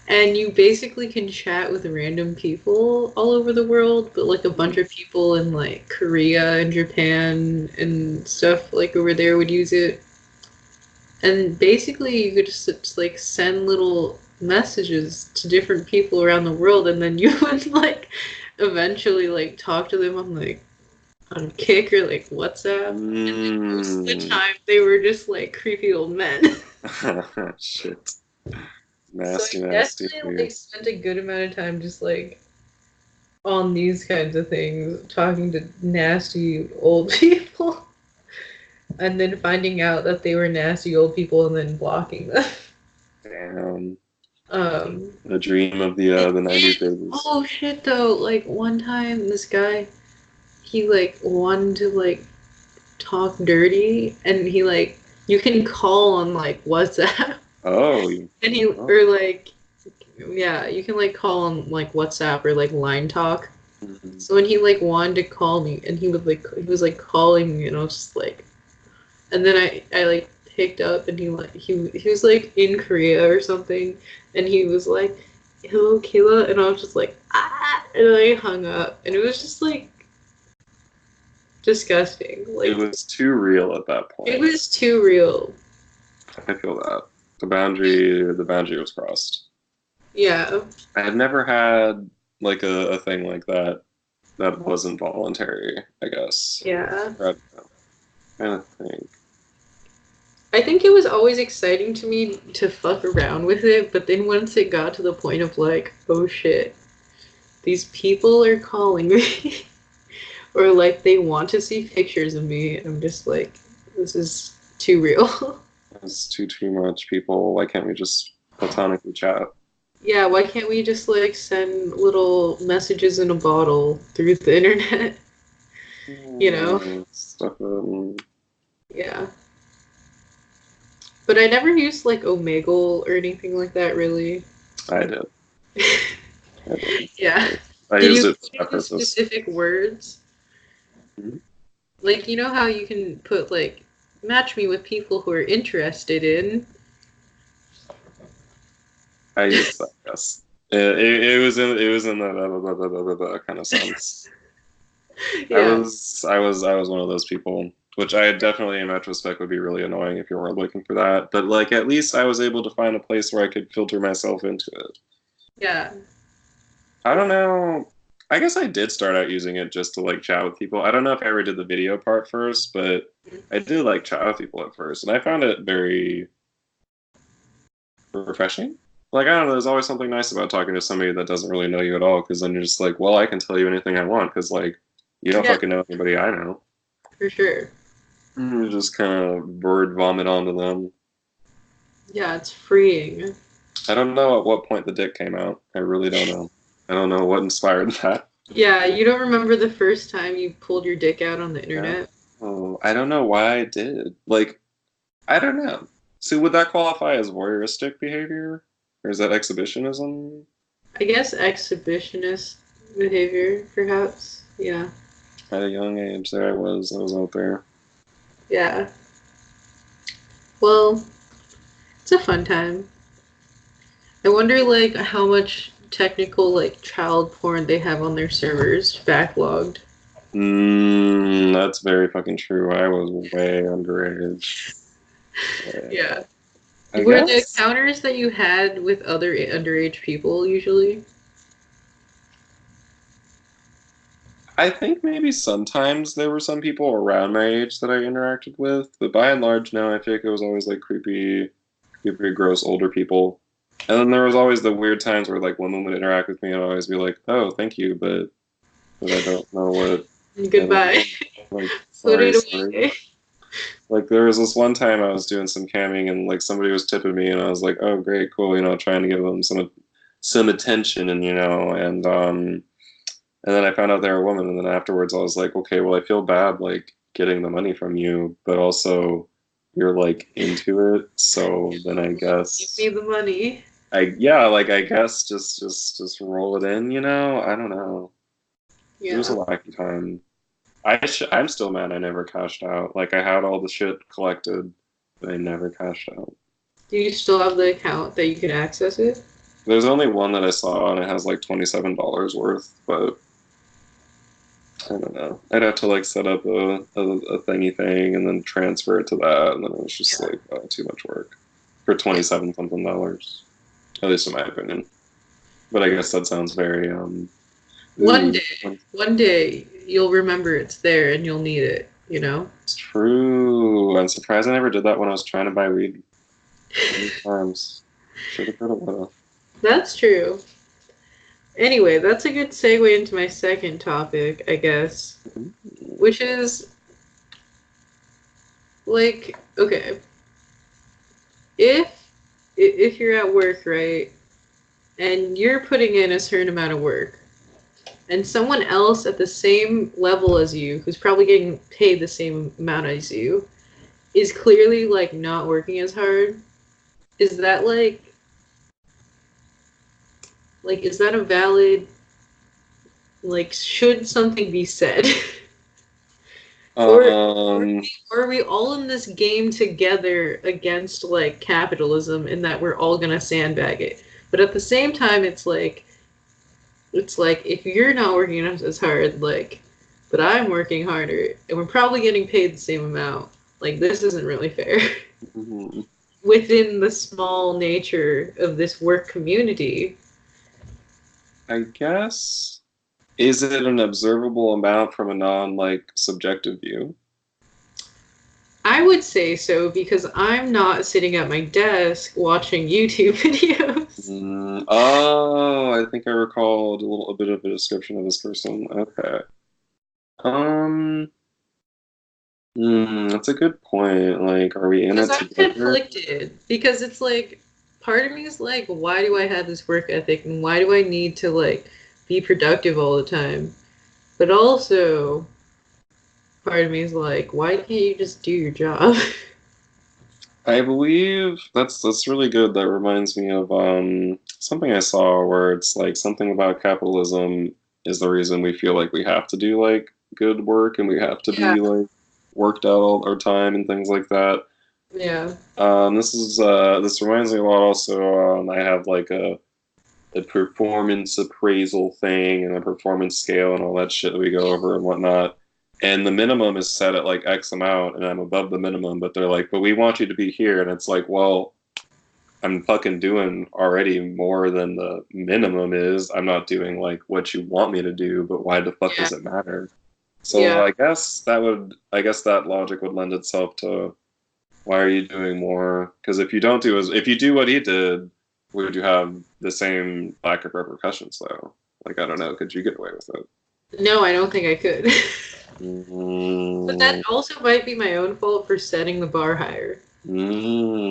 And you basically can chat with random people all over the world, but like a bunch of people in like Korea and Japan and stuff like over there would use it. And basically you could just like send little messages to different people around the world and then you would like eventually like talk to them on Kick or like WhatsApp. Most of the Mm. time they were just like creepy old men. Shit. So Nasty, I nasty. definitely like spent a good amount of time just like on these kinds of things, talking to nasty old people, and then finding out that they were nasty old people and then blocking them. Damn. Um, A dream of I the did. 90s babies. Oh shit though, like one time this guy he like wanted to like talk dirty and he like you can call on like WhatsApp Oh, and he oh. or like yeah, you can like call on like WhatsApp or like line talk. Mhm. So when he like wanted to call me and he was like calling me and I was just like and then I like picked up and he was like in Korea or something and he was like hello Kayla and I was just like ah and I hung up and it was just like disgusting. It Like was too real at that it point. was too real. I feel that. The boundary was crossed. Yeah. I had never had like a thing like that that wasn't voluntary, I guess. Yeah. I kind of think. I think it was always exciting to me to fuck around with it, but then once it got to the point of like, oh shit, these people are calling me or like they want to see pictures of me, I'm just like, this is too real. It's too much people. Why can't we just platonically chat? Yeah, why can't we just like send little messages in a bottle through the internet? You know? Stuff. Yeah. But I never used like Omegle or anything like that really. I did. I did. Yeah. I Did used you it put for that in purpose. specific words? Mhm. Like, you know how you can put like match me with people who are interested in. I used that. Yes. It was in the kind of sense. Yeah. I was one of those people, which I definitely in retrospect would be really annoying if you weren't looking for that. But like at least I was able to find a place where I could filter myself into it. Yeah. I don't know. I guess I did start out using it just to like chat with people. I don't know if I ever did the video part first, but I did like chat with people at first, and I found it very refreshing. Like, I don't know, there's always something nice about talking to somebody that doesn't really know you at all, because then you're just like, well, I can tell you anything I want, because like you don't Yeah, fucking know anybody I know. for sure. You just kind of word vomit onto them. Yeah, it's freeing. I don't know at what point the dick came out. I really don't know. I don't know what inspired that. Yeah, you don't remember the first time you pulled your dick out on the Yeah. internet? Oh, I don't know why I did. Like, I don't know. So would that qualify as voyeuristic behavior? Or is that exhibitionism? I guess exhibitionist behavior, perhaps. Yeah. At a young age, there I was out there. Yeah. Well, it's a fun time. I wonder, like, how much technical, like, child porn they have on their servers backlogged. That's very fucking true. I was way underage. Yeah. I Were the guess. encounters that you had with other underage people usually? I think maybe sometimes there were some people around my age that I interacted with, but by and large, no, I feel like it was always like creepy, gross older people. And then there was always the weird times where like women would interact with me and I'd always be like, "Oh, thank you," but I don't know what I don't Goodbye. know. Like, Put sorry, it sorry. away. Like there was this one time I was doing some camming and like somebody was tipping me and I was like, "Oh, great, cool," trying to give them some attention and and then I found out they were a woman, and then afterwards I was like, okay, well, I feel bad like getting the money from you, but also you're like into it, so then I Give me guess the money. I guess just roll it in, I don't know. It was a Yeah. wacky time. I'm still mad I never cashed out. Like I had all the shit collected, but I never cashed out. Do you still have the account that you can access it? There's only one that I saw and it has like $27 worth, but I don't know. I'd have to like set up a thingy thing and then transfer it to that, and then it was just like too much work for 27 something dollars, at least in my opinion. But I guess that sounds very One ooh, day, one day you'll remember it's there and you'll need it, you know? it's true. I'm surprised I never did that when I was trying to buy weed. Many times, should have, could have, would have. That's true. Anyway, that's a good segue into my second topic, I guess, which is like, okay, if if you're at work, right, and you're putting in a certain amount of work, and someone else at the same level as you, who's probably getting paid the same amount as you, is clearly like not working as hard, is that like is that a valid, like, should something be said? or Um, or are we all in this game together against like capitalism in that we're all gonna sandbag it? But at the same time, it's like if you're not working as hard, like, but I'm working harder, and we're probably getting paid the same amount. Like this isn't really fair mhm. within the small nature of this work community. I guess is it an observable amount from a non like subjective view? I would say so because I'm not sitting at my desk watching YouTube videos. Oh, I think I recalled a bit of a description of this person. Okay. Um, that's a good point. Like, are we in Because it I'm together? conflicted. Because it's like, part of me is like, why do I have this work ethic and why do I need to like be productive all the time? But also, part of me is like, why can't you just do your job? I believe that's really good. That reminds me of something I saw where it's like something about capitalism is the reason we feel like we have to do like good work and we have to Yeah, be like worked out all our time and things like that. yeah, This reminds me a lot also. I have like a performance appraisal thing and a performance scale and all that shit that we go over and whatnot. And the minimum is set at like X amount, and I'm above the minimum, but they're like, but we want you to be here. And it's like, well, I'm fucking doing already more than the minimum is. I'm not doing like what you want me to do, but why the fuck Yeah, does it matter? So yeah, I guess that logic would lend itself to why are you doing more? Because if you do what he did, would you have the same lack of repercussions though? Like I don't know, could you get away with it? no, I don't think I could. But that Mm, also might be my own fault for setting the bar higher.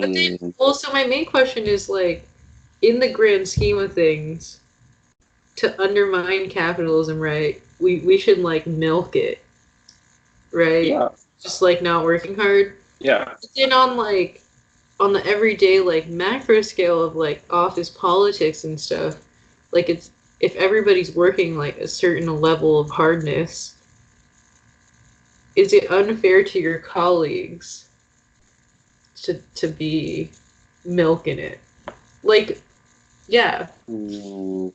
But then mm, also my main question is like, in the grand scheme of things, to undermine capitalism, right? We should like milk it, right? yeah, Just like not working hard. yeah. But then on the everyday like macro scale of like office politics and stuff, like it's if everybody's working like a certain level of hardness, is it unfair to your colleagues to be milking it? Like, yeah, Mm,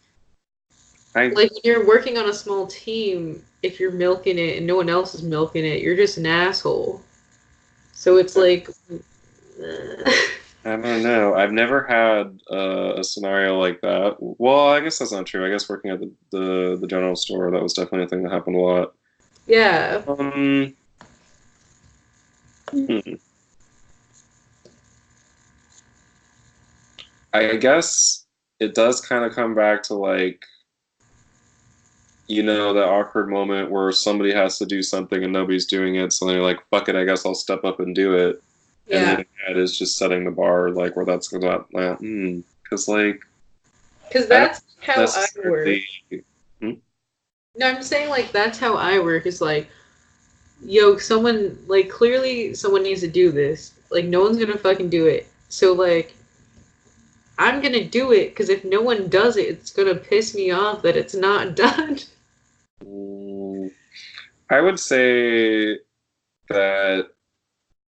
I like when you're working on a small team, if you're milking it and no one else is milking it, you're just an asshole. So it's like, I don't know. I've never had a scenario like that. Well, I guess that's not true. I guess working at the general store, that was definitely a thing that happened a lot. yeah. Um, hmm. I guess it does kind of come back to like, that awkward moment where somebody has to do something and nobody's doing it, so they're like, fuck it, I guess I'll step up and do it. And Yeah, then that is just setting the bar, like where that's going to, because like because I don't that's how I work. necessarily. Hmm? No, I'm saying like that's how I work. Is like, yo, someone like clearly someone needs to do this. Like, no one's gonna fucking do it. So like, I'm gonna do it because if no one does it, it's gonna piss me off that it's not done. Mm, I would say that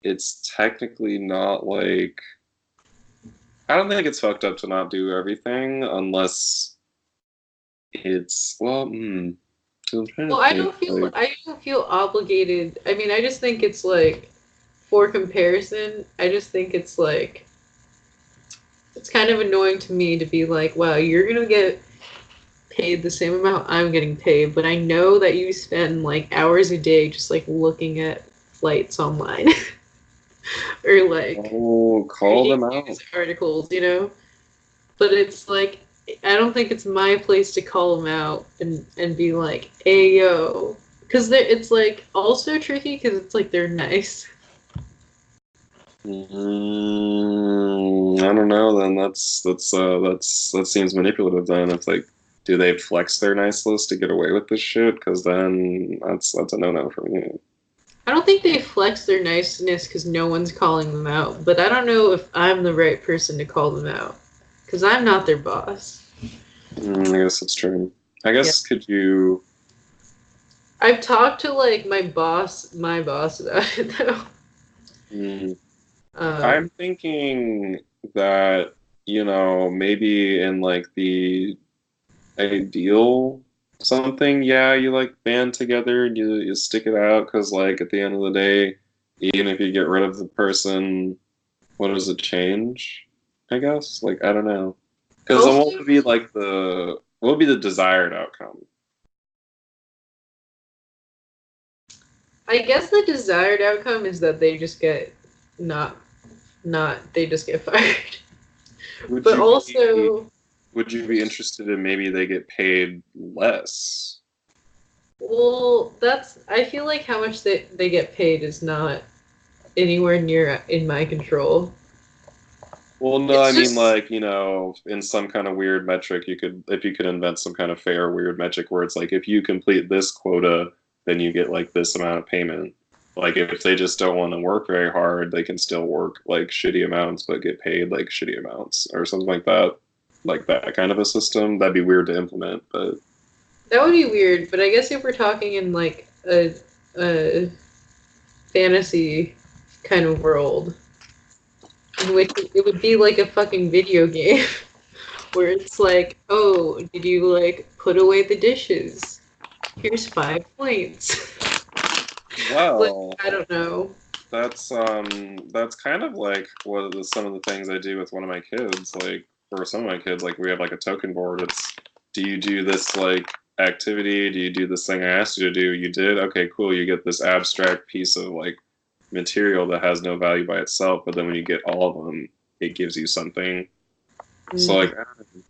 it's technically not like I don't think it's fucked up to not do everything unless it's I'm trying Well, to think like I don't feel obligated. I mean, I just think it's like for comparison, I just think it's like it's kind of annoying to me to be like, wow, you're gonna get paid the same amount I'm getting paid, but I know that you spend like hours a day just like looking at flights online or like oh, call reading them out. news articles, you know? But it's like I don't think it's my place to call them out and be like, "Hey, yo," because it's like also tricky because it's like they're nice. I don't know. Then that seems manipulative. Then it's like, do they flex their nice list to get away with this shit? Because then that's a no no for me. I don't think they flex their niceness because no one's calling them out, but I don't know if I'm the right person to call them out because I'm not their boss. I guess that's true. I Yeah, guess could you? I've talked to like my boss about it though. Mm, Um, I'm thinking that maybe in like the ideal something, yeah, you like band together and you stick it out because like at the end of the day, even if you get rid of the person, what does it change? I guess like I don't know because then also, what would be the desired outcome? I guess the desired outcome is that they just get not they just get fired. Would But you be also, would you be interested in maybe they get paid less? well, that's I feel like how much they get paid is not anywhere near in my control. Well, no, I It's mean just like, in some kind of weird metric, if you could invent some kind of fair weird metric where it's like if you complete this quota, then you get like this amount of payment. Like if they just don't want to work very hard, they can still work like shitty amounts but get paid like shitty amounts or something like that. Like that kind of a system. That'd be weird to implement, but that would be weird, but I guess if we're talking in like a fantasy kind of world in which it would be like a fucking video game where it's like, oh, did you like put away the dishes? Here's 5 points. Like, well, I don't know. that's kind of like some of the things I do with one of my kids. Like for some of my kids, like we have like a token board. It's do you do this like activity? Do you do this thing I asked you to do? You did? Okay, cool. You get this abstract piece of like material that has no value by itself, but then when you get all of them, it gives you something. So Mm, like I don't know,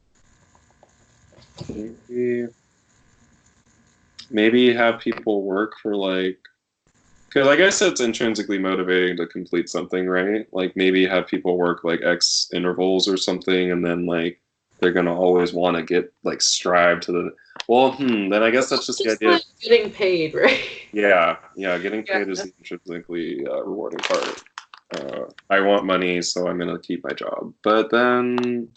maybe have people work for like because I guess it's intrinsically motivating to complete something, right? Like maybe have people work like X intervals or something, and then like they're gonna always want to get like strive to the. Well, then I guess that's just the just idea of like getting paid, right? yeah, yeah. Getting Yeah. paid is the intrinsically rewarding part. I want money, so I'm gonna keep my job. But then,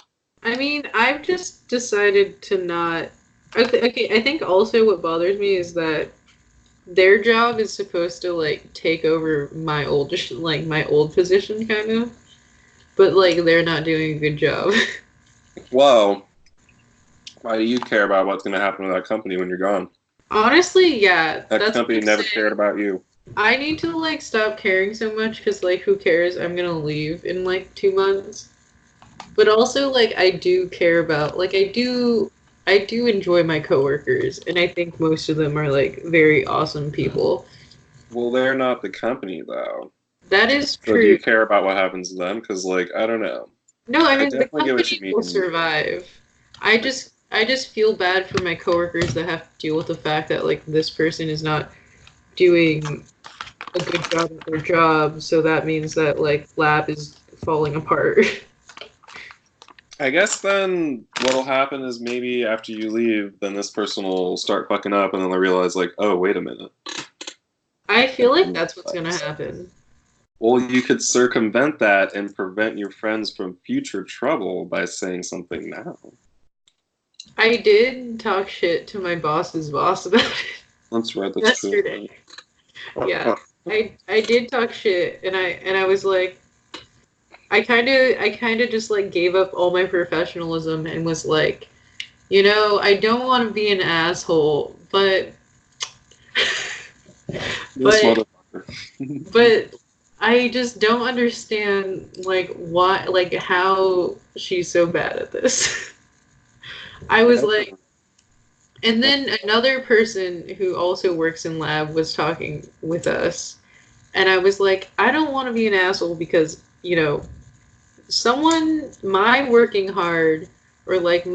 I mean, I've just decided to not. Okay, I think also what bothers me is that their job is supposed to like take over my old like my old position kind of, but like they're not doing a good job. well, why do you care about what's gonna happen to that company when you're gone? Honestly, yeah, That that's what company I'm never saying. cared about you. I need to like stop caring so much because like who cares? I'm gonna leave in like 2 months. But also like I do care about like I do enjoy my coworkers and I think most of them are like very awesome people. Well, they're not the company though. That is So do you true. care about what happens to them? Because like I don't know. No, I I mean the definitely get what you company will mean. survive. I just feel bad for my coworkers that have to deal with the fact that like this person is not doing a good job at their job, so that means that like lab is falling apart. I guess then what'll happen is maybe after you leave, then this person will start fucking up, and then they'll realize like, oh, wait a minute. I feel And like then that's what's gonna happen. well, you could circumvent that and prevent your friends from future trouble by saying something now. I did talk shit to my boss's boss about it That's right. That's true. yesterday. Yeah. I did talk shit and I was like I kind of just like gave up all my professionalism and was like, I don't want to be an asshole, but This but motherfucker. but I just don't understand like why like how she's so bad at this. I was like and then another person who also works in lab was talking with us and I was like, I don't want to be an asshole because, my working hard or like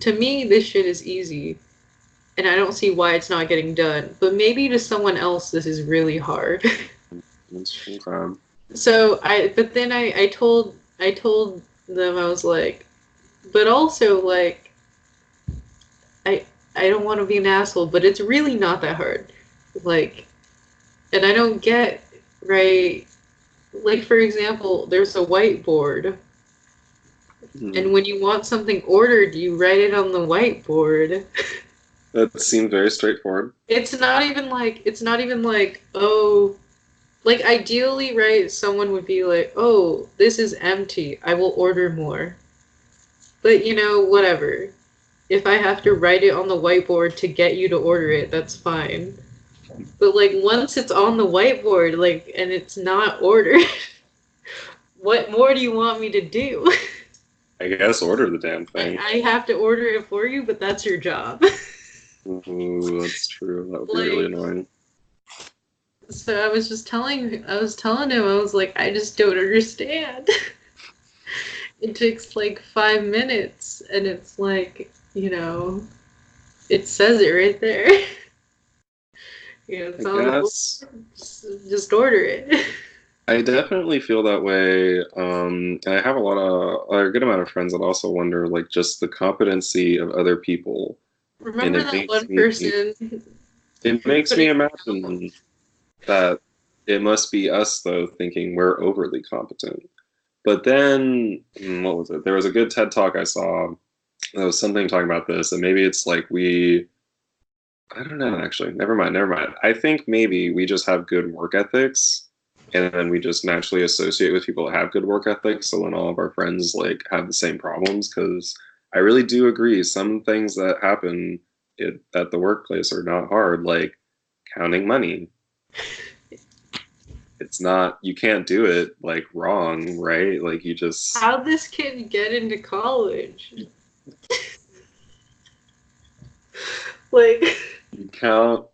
to me, this shit is easy and I don't see why it's not getting done. But maybe to someone else, this is really hard. That's okay. But then I told them, I was like, but also like, I, I don't want to be an asshole, but it's really not that hard. Like, and I don't get, right? Like, for example, there's a whiteboard. And when you want something ordered, you write it on the whiteboard. That seemed very straightforward. It's not even like, oh, like ideally, right, someone would be like, oh, this is empty. I will order more. But whatever. If I have to write it on the whiteboard to get you to order it, that's fine. But like once it's on the whiteboard, like and it's not ordered, what more do you want me to do? I guess order the damn I, thing. I have to order it for you, but that's your job. Ooh, that's true. That would be really Like, annoying. so I was telling him, I was like, I just don't understand. It takes like 5 minutes, and it's like, it says it right there. I It's on the board. guess Just order it. I definitely feel that way. And I have a good amount of friends that also wonder, like, just the competency of other people, and Remember that one person it who makes me couldn't count? imagine that it must be us though thinking we're overly competent. But then, what was it? There was a good TED talk I saw. There was something talking about this, and maybe it's like I don't know, actually. Never mind, never mind. I think maybe we just have good work ethics, and then we just naturally associate with people that have good work ethics. So when all of our friends like have the same problems, because I really do agree, some things that happen at the workplace are not hard, like counting money. it's not, you can't do it like wrong, right? Like you just How'd this kid get into college? Like, you count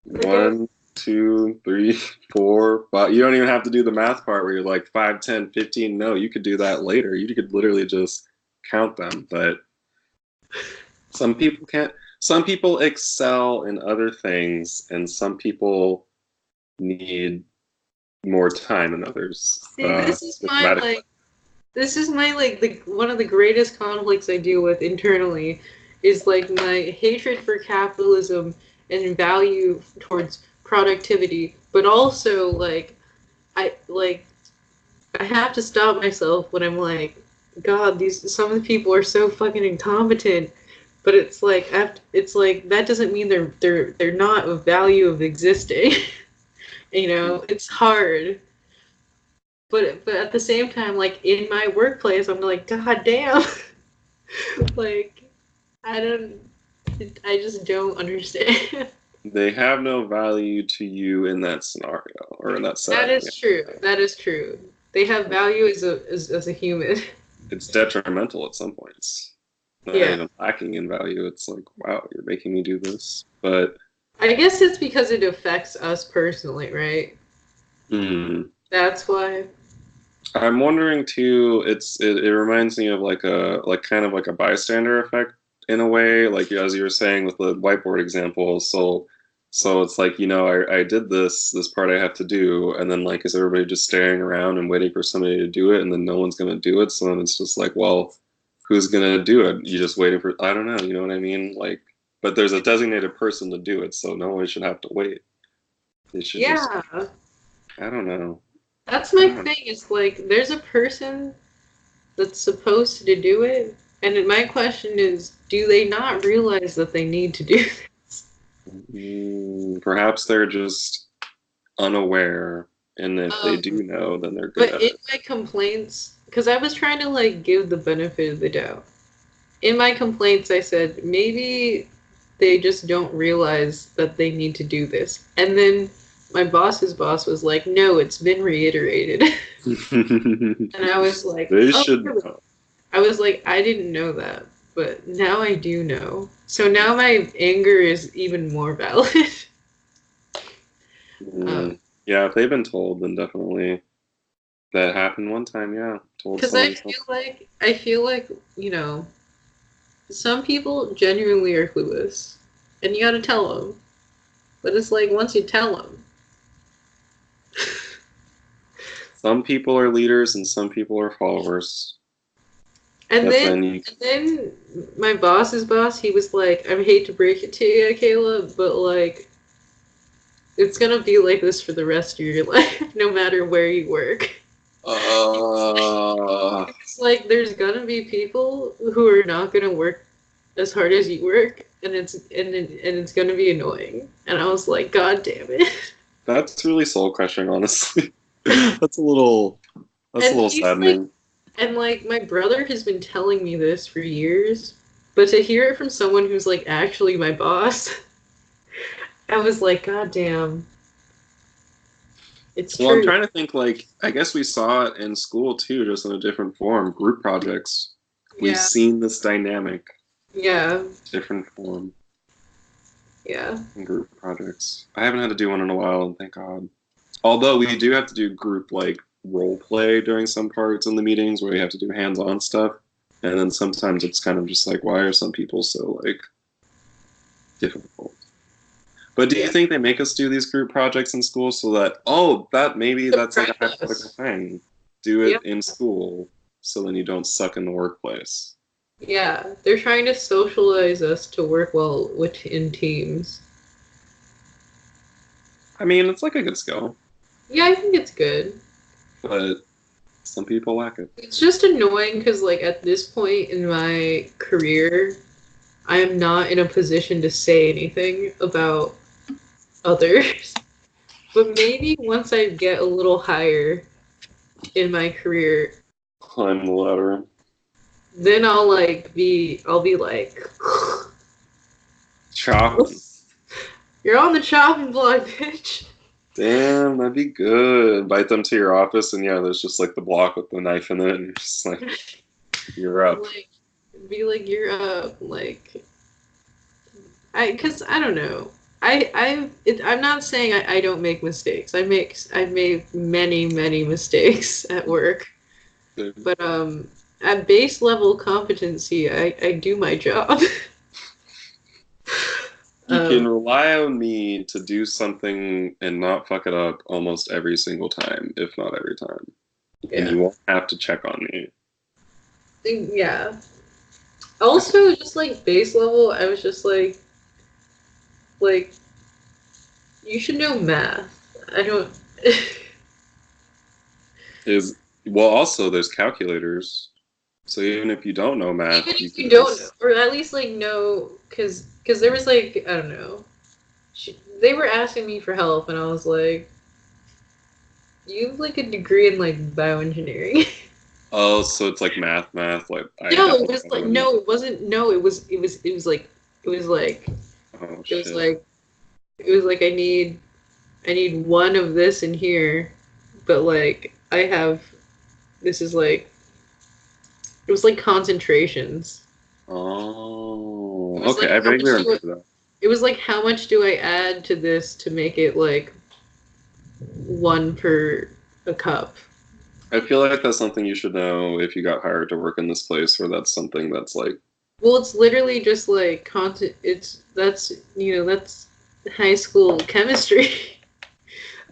like I was, 1, 2, 3, 4, 5. You don't even have to do the math part where you're like 5, 10, 15. No, you could do that later. You could literally just count them. But some people can't. Some people excel in other things, and some people need more time than others. see, this is my Mathematically. like, this is my like the one of the greatest conflicts I deal with internally is like my hatred for capitalism and value towards productivity, but also like I have to stop myself when I'm like, God, these some of the people are so fucking incompetent. But it's like it's like that doesn't mean they're not of value of existing. You know, it's hard. But at the same time, like in my workplace, I'm like, God damn, like I don't, I just don't understand. They have no value to you in that scenario or in that That setting. is true. That is true. They have value as a human. It's detrimental at some points. Not Yeah. even lacking in value. It's like, wow, you're making me do this. But I guess it's because it affects us personally, right? hmm, That's why. I'm wondering too. It reminds me of like kind of like a bystander effect in a way. Like as you were saying with the whiteboard example. So it's like I did this part I have to do, and then like is everybody just staring around and waiting for somebody to do it, and then no one's gonna do it. So then it's just like, well, who's gonna do it? You just waiting for I don't know. You know what I mean? Like, but there's a designated person to do it, so no one should have to wait. They should just Yeah. I don't know. That's I my don't know. thing. Is like there's a person that's supposed to do it, and my question is, do they not realize that they need to do this? Perhaps they're just unaware, and if they do Um, know, then they're good but at in it. my complaints, because I was trying to like give the benefit of the doubt. In my complaints, I said maybe they just don't realize that they need to do this, and then my boss's boss was like, "No, it's been reiterated," and I was like, They "Oh, should really?" know. I was like, I didn't know that, but now I do know. So now my anger is even more valid. Mm, yeah, if they've been told, then definitely that happened one time. Yeah, told Because somebody something. I feel like you know, some people genuinely are clueless, and you gotta tell them. But it's like once you tell them, Some people are leaders and some people are followers. and But then then you, and then my boss's boss, he was like, I hate to break it to you, Kayla, but like it's gonna be like this for the rest of your life, no matter where you work. uh, It's like there's gonna be people who are not gonna work as hard as you work, and it's gonna be annoying. And I was like, God damn it! that's really soul crushing, honestly. That's a And little he's like, saddening. and like my brother has been telling me this for years, but to hear it from someone who's like actually my boss, I was like, God damn, it's Well, I'm true. trying to think like I guess we saw it in school too, just in a different form. Group projects. We've Yeah, seen this dynamic, yeah, different form yeah. in group projects. I haven't had to do one in a while, and thank God. Although we do have to do group like role play during some parts in the meetings where we have to do hands-on stuff, and then sometimes it's kind of just like, why are some people so like difficult? But do you Yeah. think they make us do these group projects in school so that, oh, that maybe that's like a Suppress hypothetical us. thing? Do Yeah. it in school so then you don't suck in the workplace. Yeah, they're trying to socialize us to work well in teams. I mean, it's like a good skill, Yeah, I think it's good. but some people lack it. It's just annoying because, like, at this point in my career, I am not in a position to say anything about others. But maybe once I get a little higher in my career, Climb the ladder. then I'll be like, Chopping. you're on the chopping block, bitch. Damn, that'd be good. Invite them to your office, and yeah, there's just like the block with the knife in it, and you're just like, you're up. Like, be like, you're up. Like, cause I don't know. I'm not saying I don't make mistakes. I've made many mistakes at work. But at base level competency, I do my job. You um, can rely on me to do something and not fuck it up almost every single time, if not every time. And yeah, you won't have to check on me. yeah. Also, just like base level, I was just like you should know math. I don't. Is well, also there's calculators. So even if you don't know Even math, you if you can don't know, just or at least like know, cause there was like I don't know. They were asking me for help, and I was like, "You have like a degree in like bioengineering." oh, so it's like math. Like I No, it definitely was like wouldn't. no, it wasn't. No, it was like it was like Oh it was shit. like it was like I need one of this in here, but like I have this is like it was like concentrations. Oh, It was okay. like I how vaguely much do remember I, that. it was like how much do I add to this to make it like one per a cup? I feel like that's something you should know if you got hired to work in this place, or that's something that's like, Well, it's literally just like content. It's that's that's high school chemistry.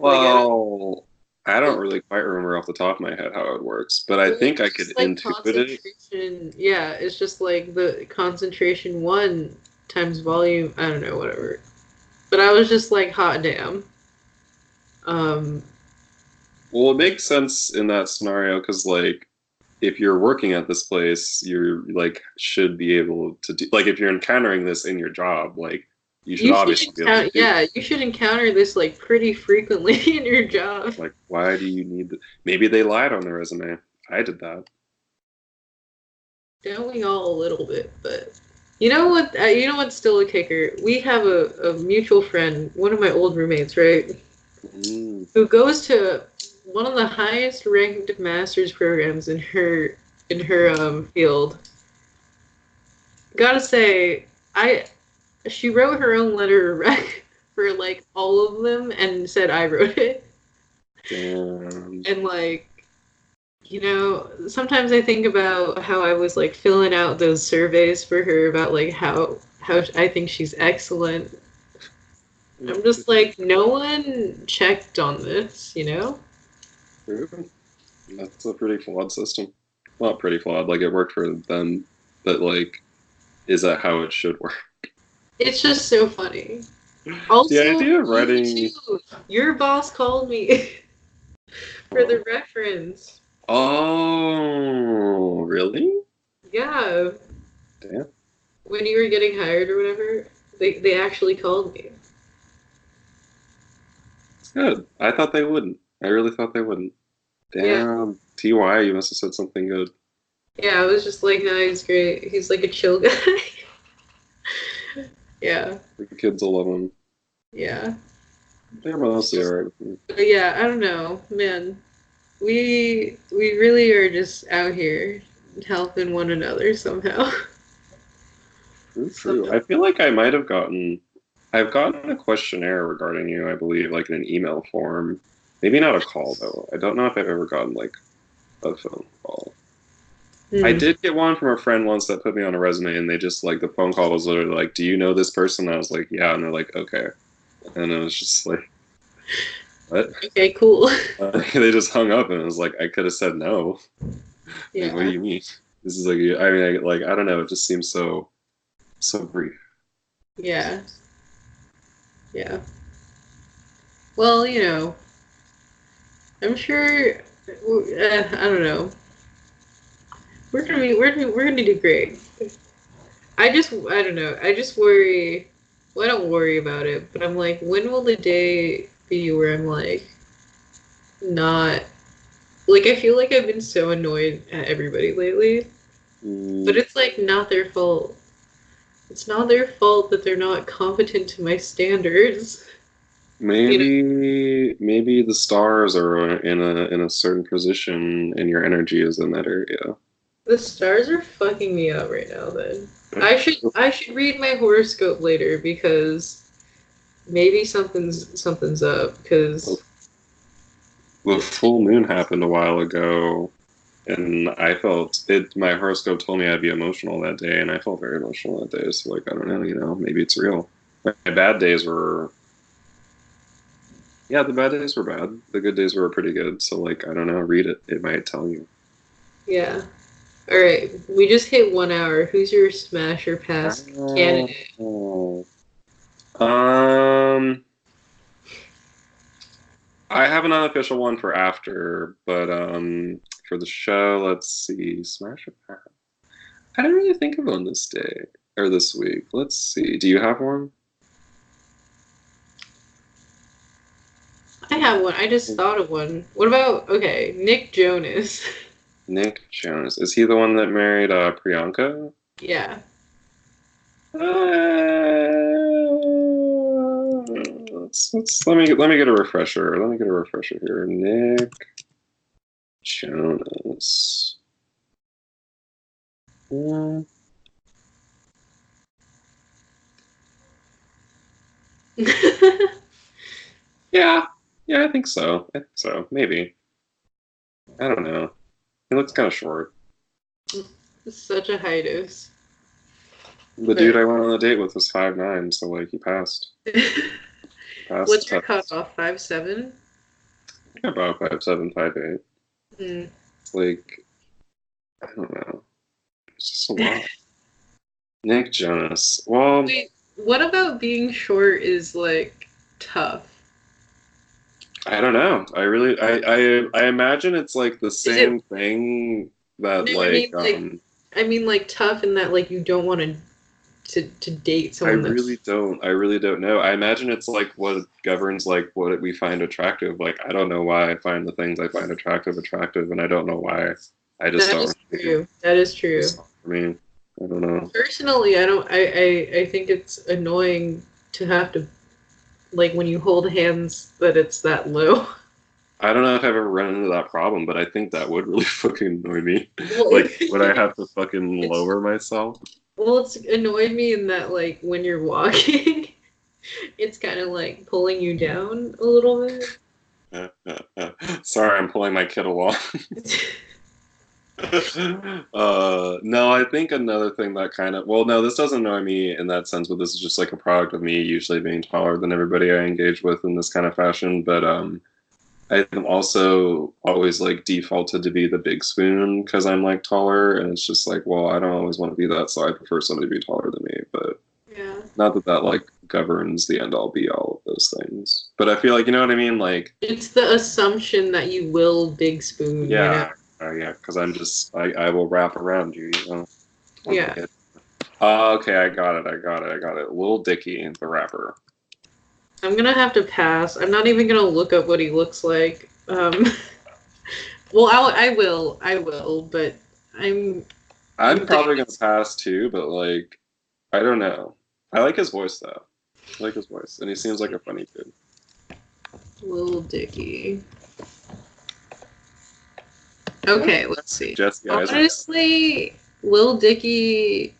Like I don't. well, I don't really quite remember off the top of my head how it works, but I Well, think I it's could just like intuit it. concentration. Yeah, it's just like the concentration one times volume. I don't know, whatever. But I was just like, hot damn. Um, Well, it makes sense in that scenario because, like, if you're working at this place, you're like should be able to do like if you're encountering this in your job, like you should you should obviously be able to encounter, do. yeah, you should encounter this like pretty frequently in your job. Like, why do you need? Maybe they lied on their resume. I did that. Don't we all a little bit? But you know what? You know what's still a kicker? We have a mutual friend, one of my old roommates, right? Mm. Who goes to one of the highest ranked master's programs in her field. Gotta say, I she wrote her own letter of rec for like all of them and said I wrote it. Damn. And like, sometimes I think about how I was like filling out those surveys for her about like how I think she's excellent. I'm just like, no one checked on this, you know? That's a pretty flawed system. Not pretty flawed, like it worked for them, but like, is that how it should work? It's just so funny. The Also, idea of you writing, too. Your boss called me for the reference. oh, really? Yeah, Damn, when you were getting hired or whatever, they actually called me. it's good. I thought they wouldn't. I really thought they wouldn't. Yeah. Damn, TY, you must have said something good. Yeah, I was just like, no, he's great. He's like a chill guy. Yeah, The kids will love him. yeah. They're mostly alright with me. But yeah, I don't know, man. We really are just out here helping one another somehow. True, true. Somehow. I feel like I might have I've gotten a questionnaire regarding you, I believe, like in an email form. Maybe not a call though. I don't know if I've ever gotten like a phone call. I Hmm. did get one from a friend once that put me on a resume, and they just like the phone call was literally like, "Do you know this person?" I was like, "Yeah," and they're like, "Okay," and it was just like, "What?" Okay, cool. They just hung up, and it was like I could have said no. Like, what do Yeah, you mean? This is like, I mean, like I don't know. It just seems so brief. yeah, yeah. Well, I'm sure. I don't know. We're gonna do great. I don't know. I just worry. Well, I don't worry about it, but I'm like, when will the day be where I'm like not like I feel like I've been so annoyed at everybody lately, but Mm, it's like not their fault. It's not their fault that they're not competent to my standards. You know, Maybe the stars are in a certain position and your energy is in that area. the stars are fucking me up right now. Then I should read my horoscope later because maybe something's up. Because The full moon happened a while ago, and I felt it. My horoscope told me I'd be emotional that day, and I felt very emotional that day. So, like, I don't know, maybe it's real. My bad days were, yeah, the bad days were bad. The good days were pretty good. So, like, I don't know, read it. It might tell you. yeah. All right, we just hit 1 hour. Who's your smash or pass candidate? Oh. Um, I have an unofficial one for after, but for the show, let's see, Smash or Pass. I didn't really think of one this day or this week. Let's see. Do you have one? I have one. I just thought of one. What about okay, Nick Jonas? Nick Jonas. Is he the one that married Priyanka? Yeah. Let me get a refresher. Let me get a refresher here. Nick Jonas. Mm, yeah, yeah, I think so. I think so. Maybe. I don't know. He looks kind of short. Such a hiatus. The dude But I went on a date with was 5'9", so like he passed. what's Passed your the test. cutoff? 5'7"? About 5'7", 5'8". Hmm. Like, I don't know. It's just a lot. Nick Jonas. Well, Wait, what about being short is like tough? I don't know. I imagine it's like the Is it same thing that no, I mean like tough in that like you don't want to date someone that's I really don't know. I imagine it's like what governs like what we find attractive. Like I don't know why I find the things I find attractive, and I don't know why. I just that don't is really. true. That is true. It's not for me. I don't know. Personally, I don't I think it's annoying to have to like when you hold hands that it's that low. I don't know if I've ever run into that problem, but I think that would really fucking annoy me. Well, Like, would I have to fucking it's lower myself? well, it's annoyed me in that like when you're walking, it's kind of like pulling you down a little bit. Sorry, I'm pulling my kid along. No, I think another thing that kind of, well, no, this doesn't annoy me in that sense, but this is just like a product of me usually being taller than everybody I engage with in this kind of fashion. But I'm also always like defaulted to be the big spoon because I'm like taller, and it's just like, well, I don't always want to be that, so I prefer somebody to be taller than me. But Yeah. not that that like governs the end all be all of those things. But I feel like you know what I mean. Like, It's the assumption that you will big spoon, you know? yeah, because I will wrap around you. Yeah. Okay. Okay, I got it. I got it. I got it. Lil Dicky, the rapper. I'm gonna have to pass. I'm not even gonna look up what he looks like. Well, I will, but I'm, I'm I'm probably thinking gonna pass too, but like, I don't know. I like his voice though. I like his voice, and he seems like a funny dude. Lil Dicky. Yeah, Okay, let's see. Jesse Eisenhower. Honestly, Lil Dicky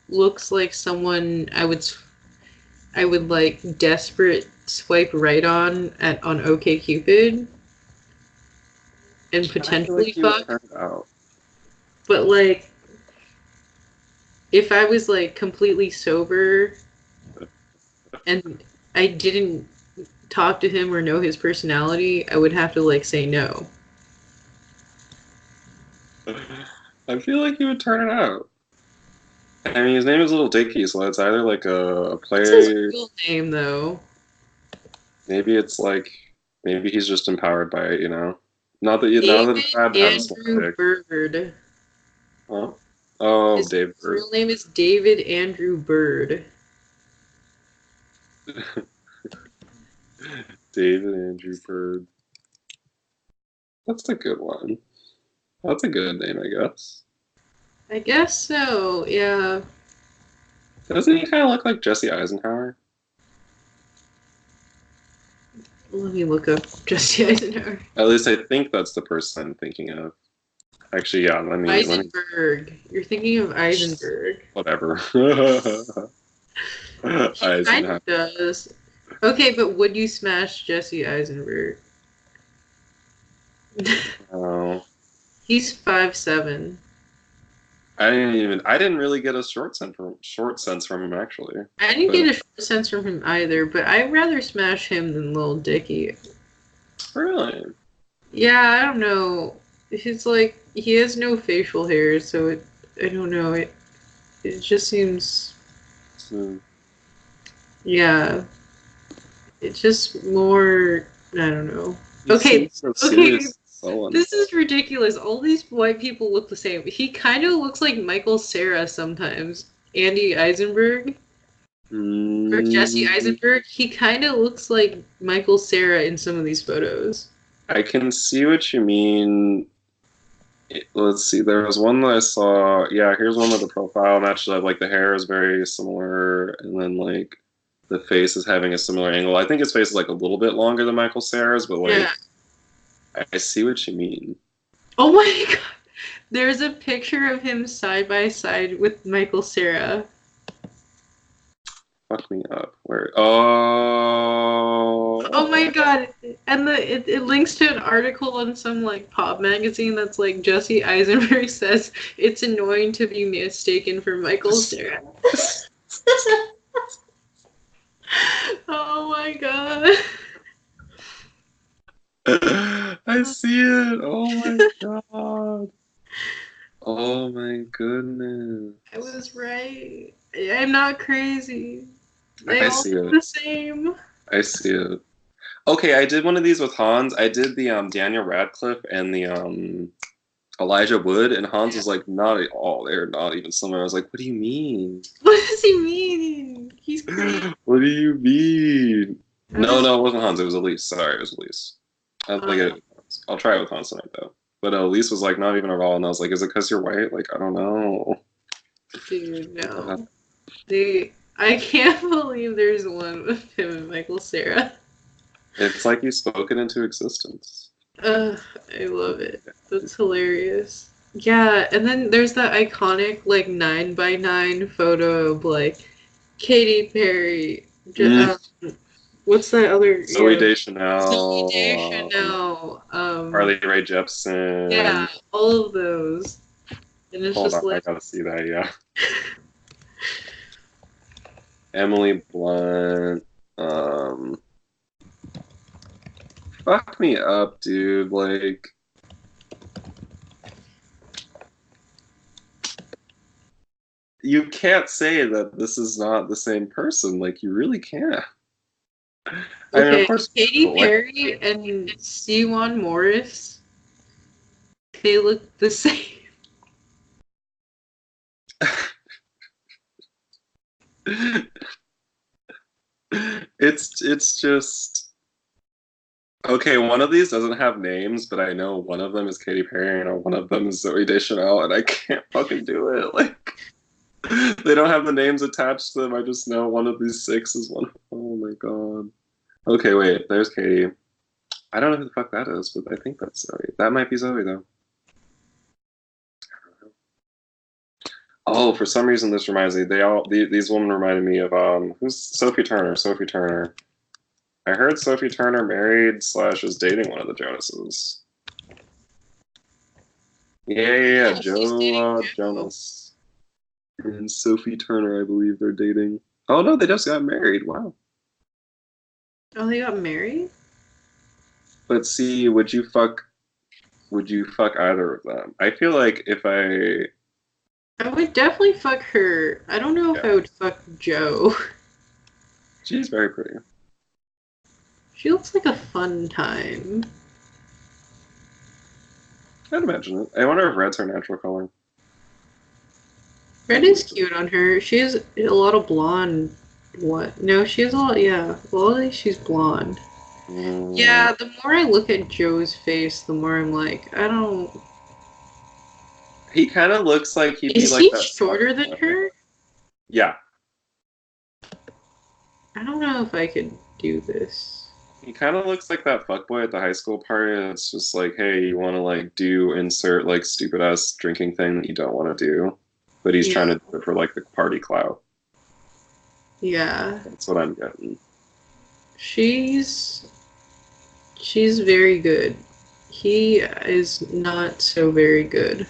looks like someone I would like desperate swipe right on OkCupid and I feel like potentially he would fuck. turn it out. But like if I was like completely sober and I didn't talk to him or know his personality, I would have to like say no. I feel like he would turn it out. I mean, his name is Little Dicky, so it's either like a What's his play. real name though? Maybe it's like maybe he's just empowered by it. Not that now that it's David bad to have a small Andrew dick. Bird. Huh? Oh, His Dave Bird. real name is David Andrew Bird. David Andrew Bird. That's a good one. That's a good name, I guess. I guess so, yeah. Doesn't he kind of look like Jesse Eisenhower? Let me look up Jesse Eisenhower. At least I think that's the person I'm thinking of. Actually, yeah. Let me. Eisenberg. You're thinking of Eisenberg. Whatever. He kind Eisenhower. of does. Okay, but would you smash Jesse Eisenberg? Oh, He's 5'7". I didn't really get a short sense from him actually. I didn't But get a short sense from him either, but I'd rather smash him than Lil Dicky. really, Yeah, I don't know. He's like he has no facial hair, so I don't know. It just seems so, yeah. It's just more I don't know. he Okay, seems so okay. serious, sullen. This is ridiculous. All these white people look the same. He kind of looks like Michael Cera sometimes. Andy Eisenberg or Jesse Mm, Eisenberg. He kind of looks like Michael Cera in some of these photos. I can see what you mean. Let's see. There was one that I saw. Yeah, here's one with the profile matched up. Like the hair is very similar, and then like the face is having a similar angle. I think his face is like a little bit longer than Michael Cera's, but Yeah. like I see what you mean. Oh my god. There's a picture of him side by side with Michael Cera. Fuck me up. Where? Oh, Oh my god. And it links to an article on some like pop magazine that's like Jesse Eisenberg says it's annoying to be mistaken for Michael Cera. Oh my god. I see it. Oh my god. Oh my goodness. I was right. I'm not crazy. They I all see look it. the same. I see it. Okay, I did one of these with Hans. I did the Daniel Radcliffe and the Elijah Wood, and Hans was like, not at all. They're not even similar. I was like, what do you mean? What does he mean? He's crazy. What do you mean? How No, does no, it wasn't Hans. It was Elise. Sorry, it was Elise. I was like, uh, I'll try it with Hans tonight though. But Elise was like, not even at all. And I was like, is it because you're white? Like, I don't know. dude, no. I can't believe there's one with him and Michael Cera. It's like you spoke it into existence. I love it. That's hilarious. Yeah, and then there's that iconic like 9 by 9 photo of like Katy Perry. Mm. What's that other? Zoe Yeah, Zoe Deschanel, Deschanel. Carly Rae Yeah, Jepsen. all of those. And it's Hold just on, I like, gotta see that. Yeah, Emily Blunt. Fuck me up, dude. Like, you can't say that this is not the same person. Like, you really can't. I mean, of okay, course, Katy but like, Perry and Siwan Morris, they look the same. it's just okay. One of these doesn't have names, but I know one of them is Katy Perry and one of them is Zoe Deschanel, and I can't fucking do it. Like, they don't have the names attached to them. I just know one of these six is one. Oh my god. Okay, wait. There's Katie. I don't know who the fuck that is, but I think that's Zoe. That might be Zoe though. Oh, for some reason this reminds me. These women reminded me of who's Sophie Turner. Sophie Turner. I heard Sophie Turner married slash is dating one of the Jonases. Yeah. Yeah, she's dating Joe Joe. Jonas and Sophie Turner. I believe they're dating. Oh no, they just got married. Wow. Oh, they got married? Let's see. Would you fuck either of them? I feel like if I I would definitely fuck her. I don't know if yeah, I would fuck Joe. she's very pretty. She looks like a fun time. I'd imagine it. I wonder if red's her natural color. Red is cute on her. She has a lot of blonde. What? No, she has a lot. Yeah, well, at least she's blonde. Mm, Yeah, the more I look at Joe's face, the more I'm like, I don't. he kind of looks like he'd be Is like he that soft shorter than boy. her? Yeah, I don't know if I could do this. He kind of looks like that fuckboy at the high school party. It's just like, hey, you want to like do insert like stupid ass drinking thing that you don't want to do, but he's trying Yeah. to do it for like the party clout. Yeah. That's what I'm getting. She's she's very good. He is not so very good.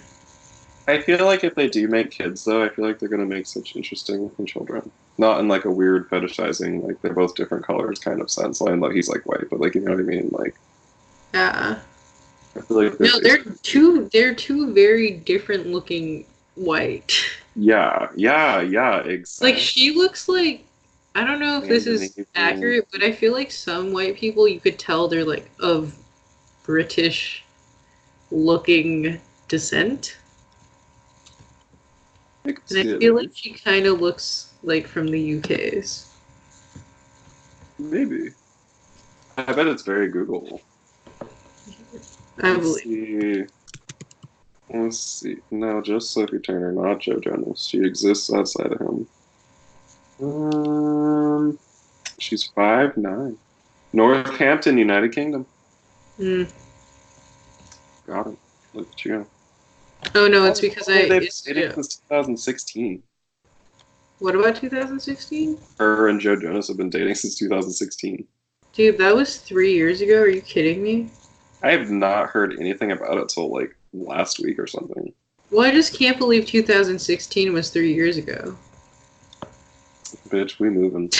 I feel like if they do make kids, though, I feel like they're gonna make such interesting looking children. Not in like a weird fetishizing, like they're both different colors kind of sense. Like, he's like white, but like you know what I mean. Like Yeah. I feel like their No, face. they're two very different looking white. Yeah, yeah, yeah, Like exactly. she looks like I don't know if this is Scandinavian. accurate, but I feel like some white people you could tell they're like of British looking descent. I could And I see it, feel like maybe. she kind of looks like from the UK's. Maybe. I bet it's very Googleable. I Let's believe. see. Let's see. No, just Sophie Turner, not Joe Jonas. She exists outside of him. Um, she's 5'9". Northampton, United Kingdom. Mm. Got it. Look at you. Oh no, it's Oh, because they've been it's dating since 2016. what about 2016? Her and Joe Jonas have been dating since 2016. Dude, that was 3 years ago. Are you kidding me? I have not heard anything about it till like last week or something. Well, I just can't believe 2016 was 3 years ago. Bitch, we moving.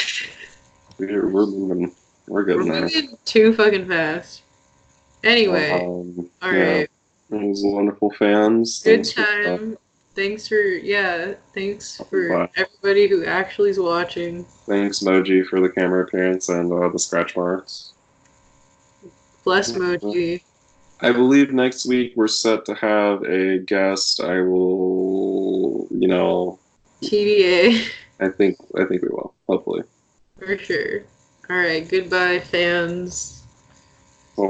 We're moving. We're We're getting there. moving too fucking fast. Anyway, all Yeah, right. it was wonderful fans. Good Thanks for time. Thanks stopping for by. everybody who actually is watching. Thanks, Moji, for the camera appearance and the scratch marks. Bless Moji. I believe next week we're set to have a guest. I will, TBA I think we will. Hopefully. for sure. All right, goodbye, fans. Well,